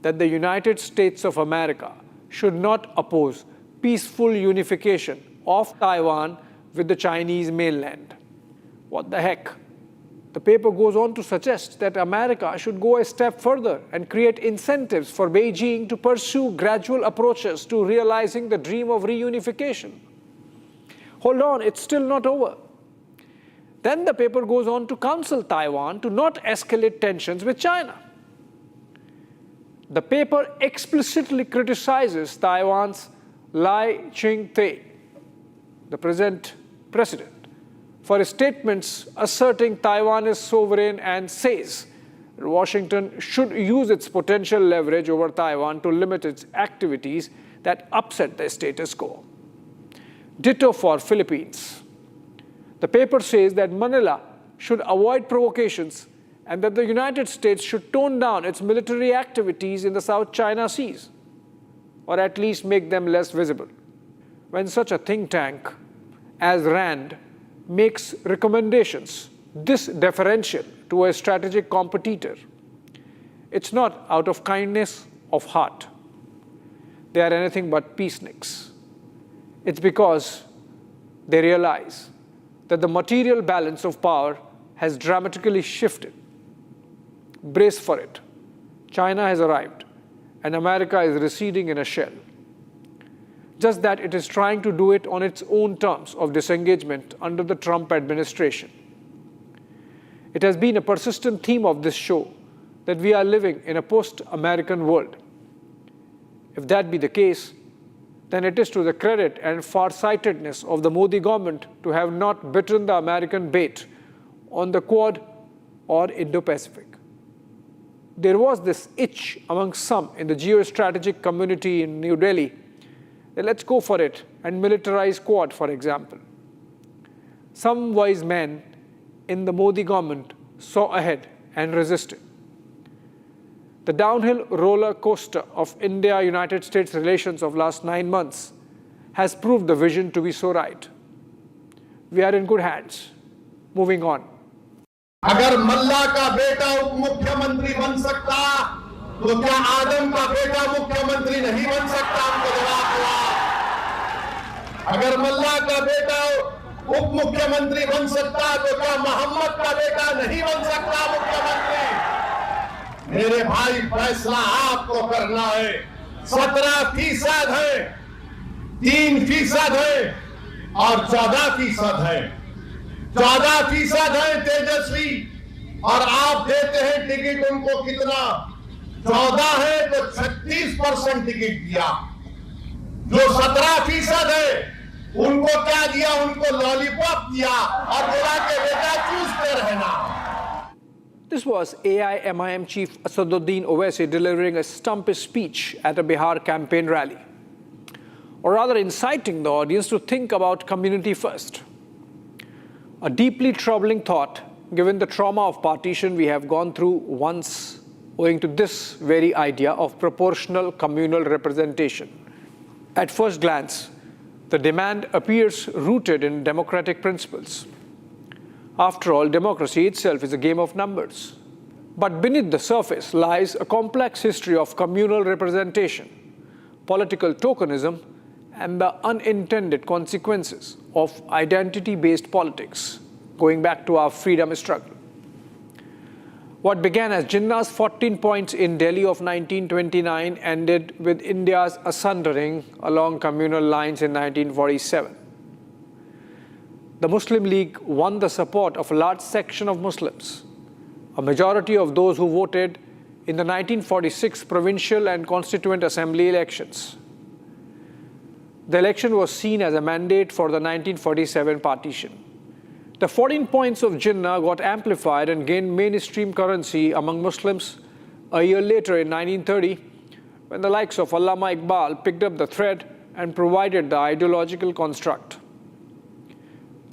that the United States of America should not oppose peaceful unification of Taiwan with the Chinese mainland. What the heck? The paper goes on to suggest that America should go a step further and create incentives for Beijing to pursue gradual approaches to realizing the dream of reunification. Hold on, it's still not over. Then the paper goes on to counsel Taiwan to not escalate tensions with China. The paper explicitly criticizes Taiwan's Lai Ching-te, the present president, for his statements asserting Taiwan is sovereign, and says that Washington should use its potential leverage over Taiwan to limit its activities that upset the status quo. Ditto for Philippines. The paper says that Manila should avoid provocations and that the United States should tone down its military activities in the South China Seas, or at least make them less visible. When such a think tank as RAND makes recommendations this deferential to a strategic competitor, it's not out of kindness of heart. They are anything but peaceniks. It's because they realize that the material balance of power has dramatically shifted. Brace for it. China has arrived, and America is receding in a shell. Just that it is trying to do it on its own terms of disengagement under the Trump administration. It has been a persistent theme of this show that we are living in a post-American world. If that be the case, then it is to the credit and farsightedness of the Modi government to have not bitten the American bait on the Quad or Indo-Pacific. There was this itch among some in the geostrategic community in New Delhi that let's go for it and militarize Quad, for example. Some wise men in the Modi government saw ahead and resisted. The downhill roller coaster of India-United States relations of last 9 months has proved the vision to be so right. We are in good hands. Moving on. अगर मल्ला का बेटा उप मुख्यमंत्री बन सकता तो क्या आदम का बेटा मुख्यमंत्री नहीं बन सकता? हमको जवाब हुआ। अगर मल्ला का बेटा उप मुख्यमंत्री बन सकता तो क्या मोहम्मद का बेटा नहीं बन सकता मुख्यमंत्री? मेरे भाई, फैसला आपको करना है। 17% है, 3% है और 14% है। 14% है तेजस्वी, और आप देते हैं टिकट उनको कितना? 14 है तो 36% टिकट दिया। जो 17% है उनको क्या दिया? उनको लॉलीपॉप दिया और बोला कि बेटा चूसते रहना। This was AIMIM chief Asaduddin Owaisi delivering a stumpy speech at a Bihar campaign rally, or rather inciting the audience to think about community first. A deeply troubling thought, given the trauma of partition we have gone through once, owing to this very idea of proportional communal representation. At first glance, the demand appears rooted in democratic principles. After all, democracy itself is a game of numbers. But beneath the surface lies a complex history of communal representation, political tokenism, and the unintended consequences of identity-based politics, going back to our freedom struggle. What began as Jinnah's 14 points in Delhi of 1929 ended with India's asundering along communal lines in 1947. The Muslim League won the support of a large section of Muslims, a majority of those who voted in the 1946 provincial and constituent assembly elections. The election was seen as a mandate for the 1947 partition. The 14 points of Jinnah got amplified and gained mainstream currency among Muslims a year later in 1930, when the likes of Allama Iqbal picked up the thread and provided the ideological construct.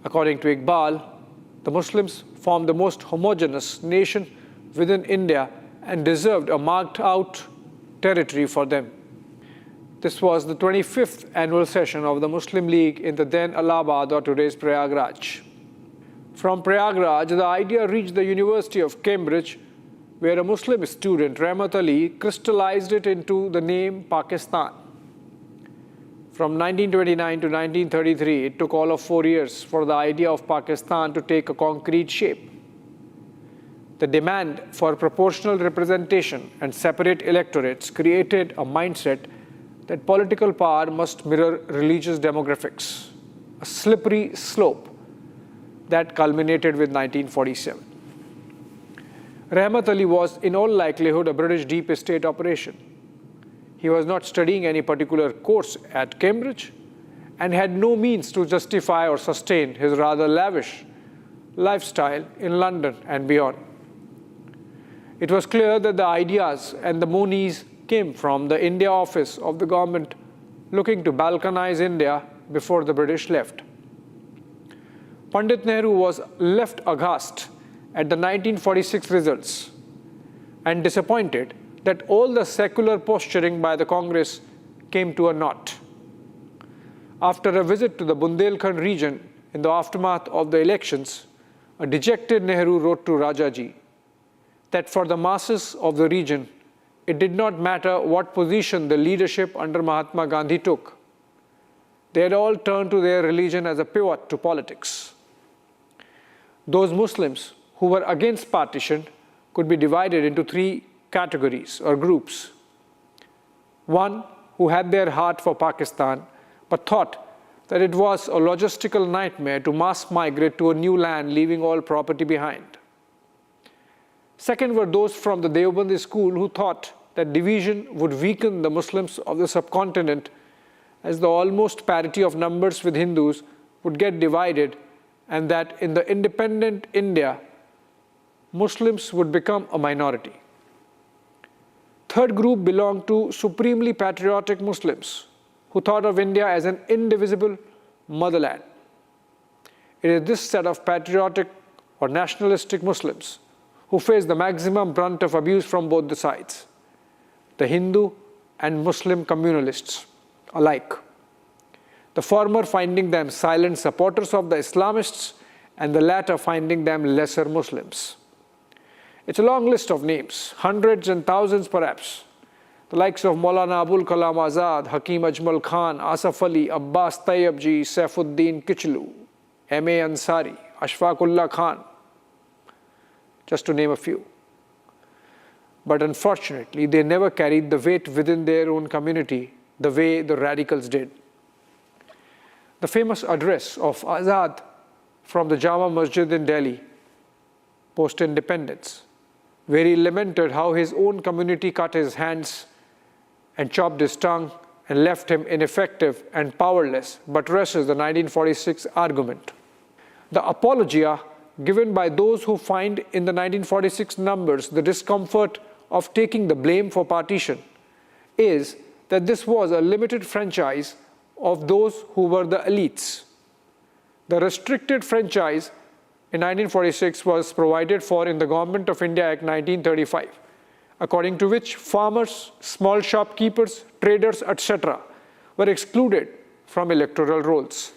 According to Iqbal, the Muslims formed the most homogeneous nation within India and deserved a marked-out territory for them. This was the 25th annual session of the Muslim League in the then Allahabad or today's Prayagraj. From Prayagraj, the idea reached the University of Cambridge, where a Muslim student, Rahmat Ali, crystallized it into the name Pakistan. From 1929 to 1933, it took all of 4 years for the idea of Pakistan to take a concrete shape. The demand for proportional representation and separate electorates created a mindset that political power must mirror religious demographics, a slippery slope that culminated with 1947. Rahmat Ali was in all likelihood a British deep state operation. He was not studying any particular course at Cambridge and had no means to justify or sustain his rather lavish lifestyle in London and beyond. It was clear that the ideas and the monies came from the India office of the government looking to balkanize India before the British left. Pandit Nehru was left aghast at the 1946 results and disappointed that all the secular posturing by the Congress came to a naught. After a visit to the Bundelkhand region in the aftermath of the elections, a dejected Nehru wrote to Rajaji that for the masses of the region, it did not matter what position the leadership under Mahatma Gandhi took. They had all turned to their religion as a pivot to politics. Those Muslims who were against partition could be divided into three categories or groups. One, who had their heart for Pakistan, but thought that it was a logistical nightmare to mass migrate to a new land, leaving all property behind. Second were those from the Deobandi school who thought that division would weaken the Muslims of the subcontinent, as the almost parity of numbers with Hindus would get divided, and that in the independent India, Muslims would become a minority. Third group belonged to supremely patriotic Muslims who thought of India as an indivisible motherland. It is this set of patriotic or nationalistic Muslims who face the maximum brunt of abuse from both the sides, the Hindu and Muslim communalists alike, the former finding them silent supporters of the Islamists and the latter finding them lesser Muslims. It's a long list of names, hundreds and thousands perhaps, the likes of Maulana Abul Kalam Azad, Hakim Ajmal Khan, Asaf Ali, Abbas Tayyabji, Saifuddin Kichlu, M.A. Ansari, Ashfaqullah Khan, just to name a few. But unfortunately, they never carried the weight within their own community the way the radicals did. The famous address of Azad from the Jama Masjid in Delhi, post-independence, where he lamented how his own community cut his hands and chopped his tongue and left him ineffective and powerless, buttresses the 1946 argument. The apologia given by those who find in the 1946 numbers the discomfort of taking the blame for partition is that this was a limited franchise of those who were the elites. The restricted franchise in 1946 was provided for in the Government of India Act 1935, according to which farmers, small shopkeepers, traders, etc. were excluded from electoral rolls.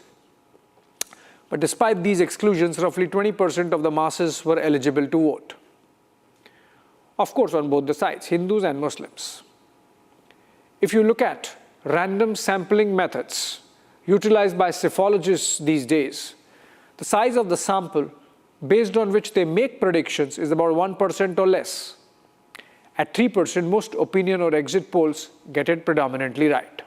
But despite these exclusions, roughly 20% of the masses were eligible to vote. Of course, on both the sides, Hindus and Muslims. If you look at random sampling methods utilized by psephologists these days, the size of the sample based on which they make predictions is about 1% or less. At 3%, most opinion or exit polls get it predominantly right.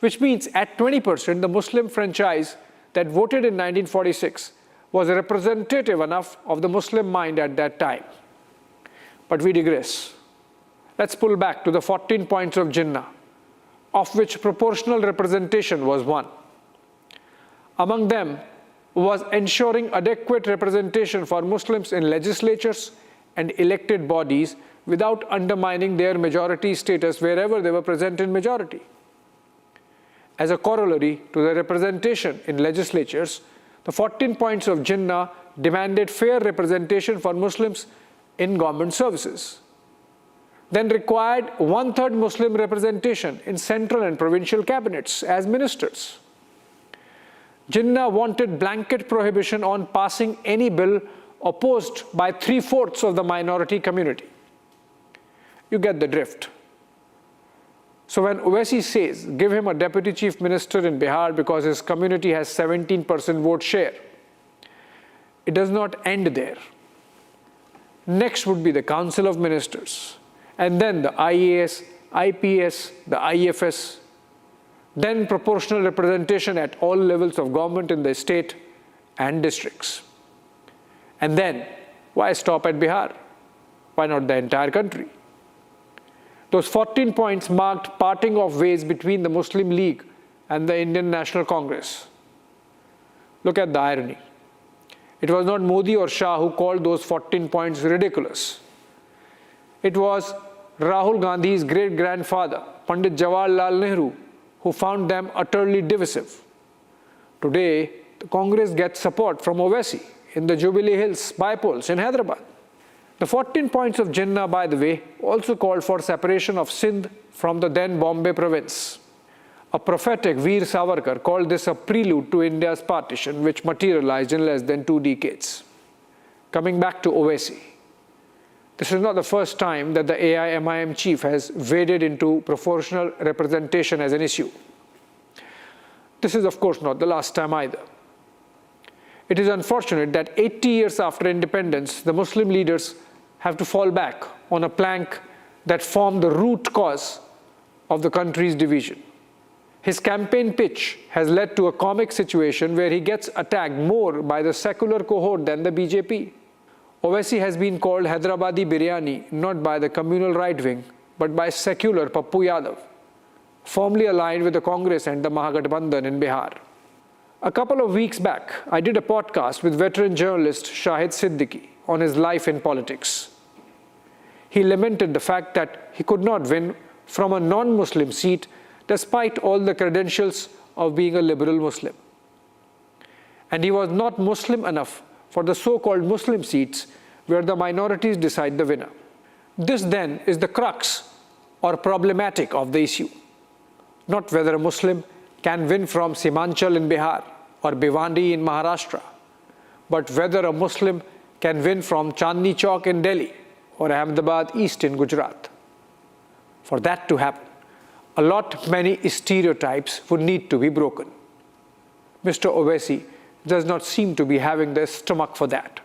Which means at 20%, the Muslim franchise that voted in 1946 was representative enough of the Muslim mind at that time. But we digress. Let's pull back to the 14 points of Jinnah, of which proportional representation was one. Among them was ensuring adequate representation for Muslims in legislatures and elected bodies without undermining their majority status wherever they were present in majority. As a corollary to the representation in legislatures, the 14 points of Jinnah demanded fair representation for Muslims in government services, then required 1/3 Muslim representation in central and provincial cabinets as ministers. Jinnah wanted blanket prohibition on passing any bill opposed by 3/4 of the minority community. You get the drift. So when Owaisi says, give him a deputy chief minister in Bihar because his community has 17% vote share, it does not end there. Next would be the Council of Ministers, and then the IAS, IPS, the IFS, then proportional representation at all levels of government in the state and districts. And then, why stop at Bihar? Why not the entire country? Those 14 points marked parting of ways between the Muslim League and the Indian National Congress. Look at the irony. It was not Modi or Shah who called those 14 points ridiculous. It was Rahul Gandhi's great-grandfather, Pandit Jawaharlal Nehru, who found them utterly divisive. Today, the Congress gets support from Owaisi in the Jubilee Hills bypolls in Hyderabad. The 14 points of Jinnah, by the way, also called for separation of Sindh from the then Bombay province. A prophetic Veer Savarkar called this a prelude to India's partition, which materialized in less than 2 decades. Coming back to Owaisi, this is not the first time that the AIMIM chief has waded into proportional representation as an issue. This is, of course, not the last time either. It is unfortunate that 80 years after independence, the Muslim leaders have to fall back on a plank that formed the root cause of the country's division. His campaign pitch has led to a comic situation where he gets attacked more by the secular cohort than the BJP. Owaisi has been called Hyderabadi Biryani not by the communal right wing, but by secular Pappu Yadav, firmly aligned with the Congress and the Mahagathbandhan in Bihar. A couple of weeks back, I did a podcast with veteran journalist Shahid Siddiqui on his life in politics. He lamented the fact that he could not win from a non-Muslim seat despite all the credentials of being a liberal Muslim. And he was not Muslim enough for the so-called Muslim seats where the minorities decide the winner. This then is the crux or problematic of the issue. Not whether a Muslim can win from Simanchal in Bihar or Bhiwandi in Maharashtra, but whether a Muslim can win from Chandni Chowk in Delhi or Ahmedabad East in Gujarat. For that to happen, many stereotypes would need to be broken. Mr. Owaisi does not seem to be having the stomach for that.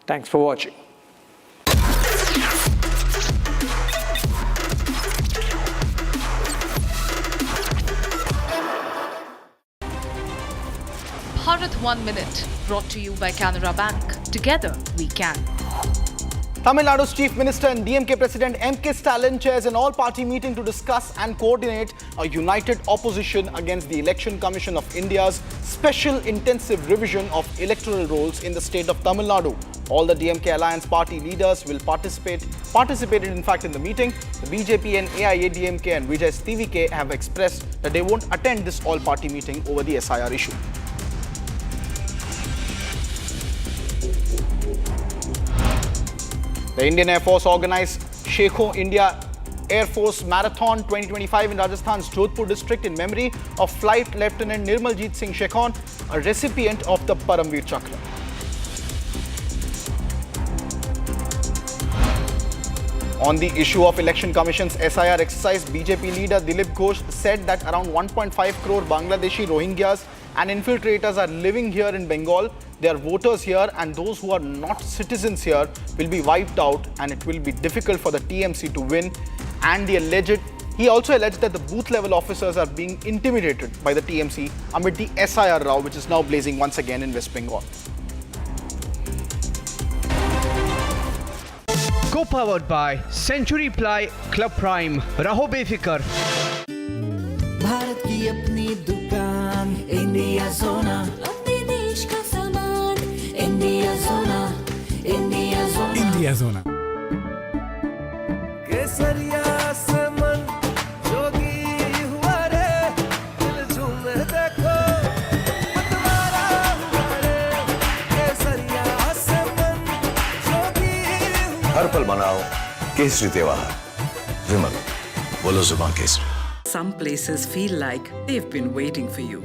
Thanks for watching. Bharat 1 Minute, brought to you by Canara Bank. Together we can. Tamil Nadu's Chief Minister and DMK President M.K. Stalin chairs an all-party meeting to discuss and coordinate a united opposition against the Election Commission of India's special intensive revision of electoral rolls in the state of Tamil Nadu. All the DMK Alliance party leaders will participated in fact in the meeting. The BJP and AIADMK and Vijay's TVK have expressed that they won't attend this all-party meeting over the SIR issue. The Indian Air Force organized Shekho India Air Force Marathon 2025 in Rajasthan's Jodhpur district in memory of Flight Lieutenant Nirmaljit Singh Shekhon, a recipient of the Paramveer Chakra. On the issue of Election Commission's SIR exercise, BJP leader Dilip Ghosh said that around 1.5 crore Bangladeshi Rohingyas and infiltrators are living here in Bengal. They are voters here, and those who are not citizens here will be wiped out, and it will be difficult for the TMC to win. And he also alleged that the booth level officers are being intimidated by the TMC amid the SIR row, which is now blazing once again in West Bengal. Co-powered by Century Ply Club Prime. Raho befikar. Bharat की अपनी दुकान India जोना अपने देश का सामान India जोना India जोना India जोना केसरिया से मन जोगी हुआ रे दिल झूमे देखो मतवारा हुआ रे केसरिया से मन जोगी हर पल मनाओ केसरी त्योहार विमल बोलो जुबान Kesari. Some places feel like they've been waiting for you,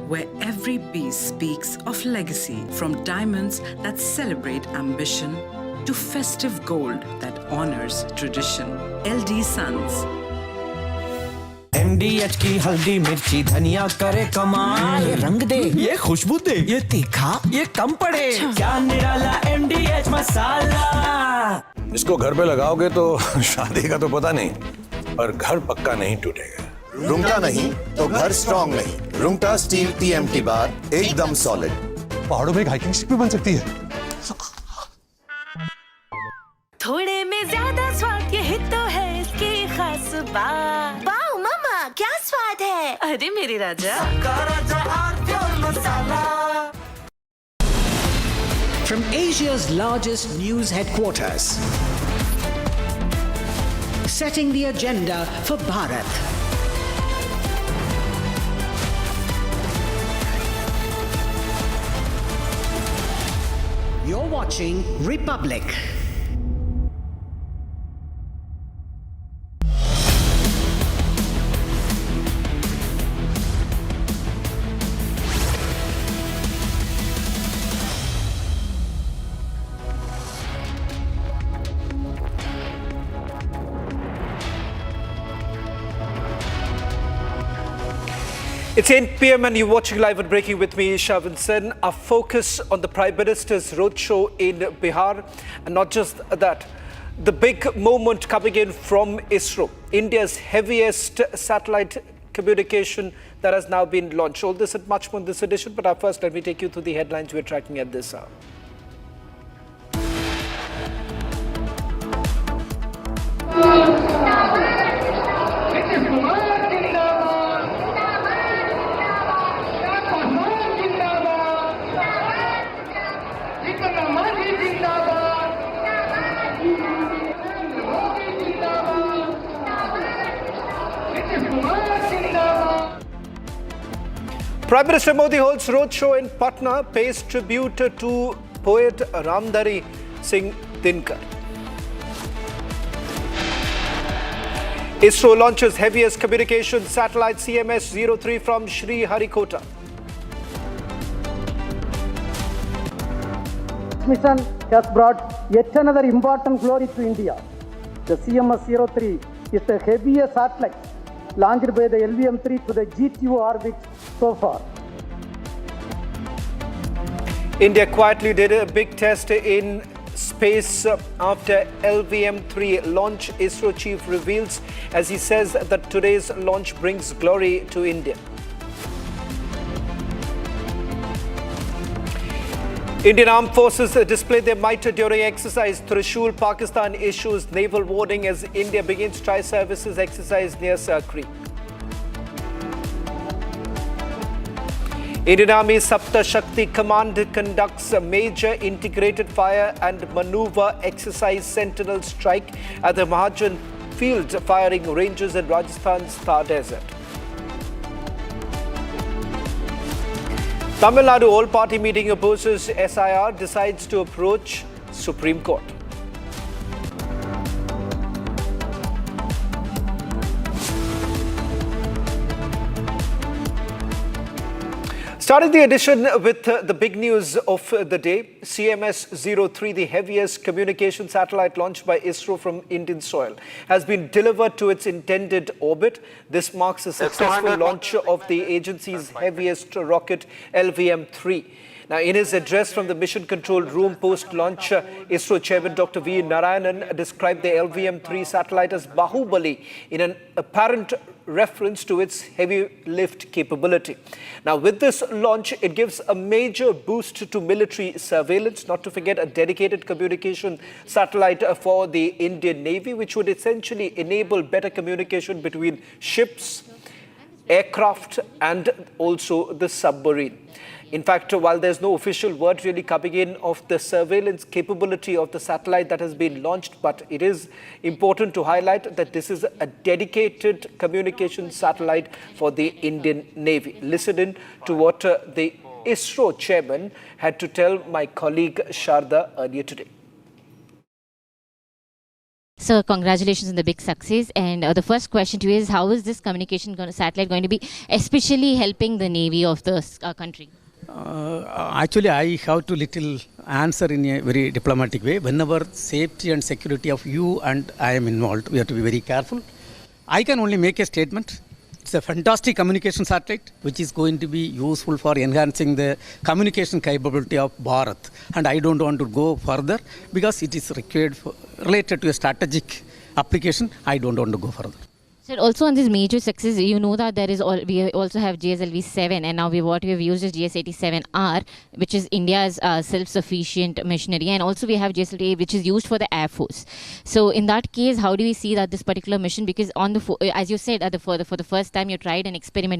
where every piece speaks of legacy, from diamonds that celebrate ambition to festive gold that honors tradition. LD Sons. MDH की हल्दी मिर्ची धनिया करे कमाल. ये रंग दे, ये खुशबू दे, ये तीखा, ये कम पड़े. क्या निराला MDH मसाला. इसको घर पे लगाओगे तो शादी का तो पता नहीं, पर घर पक्का नहीं टूटेगा. रुंगटा नहीं तो घर स्ट्रॉन्ग नहीं. रुंगटा स्टील TMT बार एकदम सॉलिड. पहाड़ों में एक हाइकिंग शिप भी बन सकती है. थोड़े में ज्यादा बार। वाओ मामा, क्या स्वाद है? अरे मेरे राजा। From Asia's largest news headquarters, setting the agenda for Bharat. You're watching Republic. It's 8 p.m. and you're watching Live and Breaking with me, Shavan Sen. Our focus on the Prime Minister's roadshow in Bihar. And not just that, the big moment coming in from ISRO, India's heaviest satellite communication that has now been launched. All this and much more in this edition. But first, let me take you through the headlines we're tracking at this hour. Prime Minister Modi holds roadshow in Patna, pays tribute to poet Ramdhari Singh Dinkar. ISRO launches heaviest communication satellite CMS-03 from Sri Harikota. This mission has brought yet another important glory to India. The CMS-03 is the heaviest satellite launched by the LVM-3 to the G2 orbit so far. India quietly did a big test in space after LVM-3 launch, ISRO chief reveals as he says that today's launch brings glory to India. Indian Armed Forces display their might during exercise Trishul. Pakistan issues naval warning as India begins tri-services exercise near Sakri. Indian Army Sapta Shakti Command conducts a major integrated fire and maneuver exercise Sentinel Strike at the Mahajan field firing ranges in Rajasthan's Thar Desert. Tamil Nadu all-party meeting opposes SIR, decides to approach Supreme Court. Starting the edition with the big news of the day, CMS-03, the heaviest communication satellite launched by ISRO from Indian soil, has been delivered to its intended orbit. This marks a successful launch of the agency's heaviest rocket, LVM-3. Now, in his address from the Mission Control Room post-launch, ISRO Chairman Dr. V. Narayanan described the LVM-3 satellite as Bahubali in an apparent reference to its heavy lift capability. Now, with this launch, it gives a major boost to military surveillance, not to forget a dedicated communication satellite for the Indian Navy, which would essentially enable better communication between ships, aircraft, and also the submarine. In fact, while there's no official word really coming in of the surveillance capability of the satellite that has been launched, but it is important to highlight that this is a dedicated communication satellite for the Indian Navy. Listen in to what the ISRO chairman had to tell my colleague Sharda earlier today. So congratulations on the big success. And the first question to you is, how is this communication satellite going to be especially helping the Navy of the country? Actually, I have to little answer in a very diplomatic way. Whenever safety and security of you and I am involved, we have to be very careful. I can only make a statement. It's a fantastic communication satellite which is going to be useful for enhancing the communication capability of Bharat. And I don't want to go further because it is required for, related to a strategic application. I don't want to go further. So also on this major success, you know that there is we also have GSLV 7, and now what we have used is GS87R, which is India's self-sufficient machinery, and also we have GSLV 8, which is used for the Air Force. So in that case, how do we see that this particular mission? Because on the as you said, for the first time you tried an experiment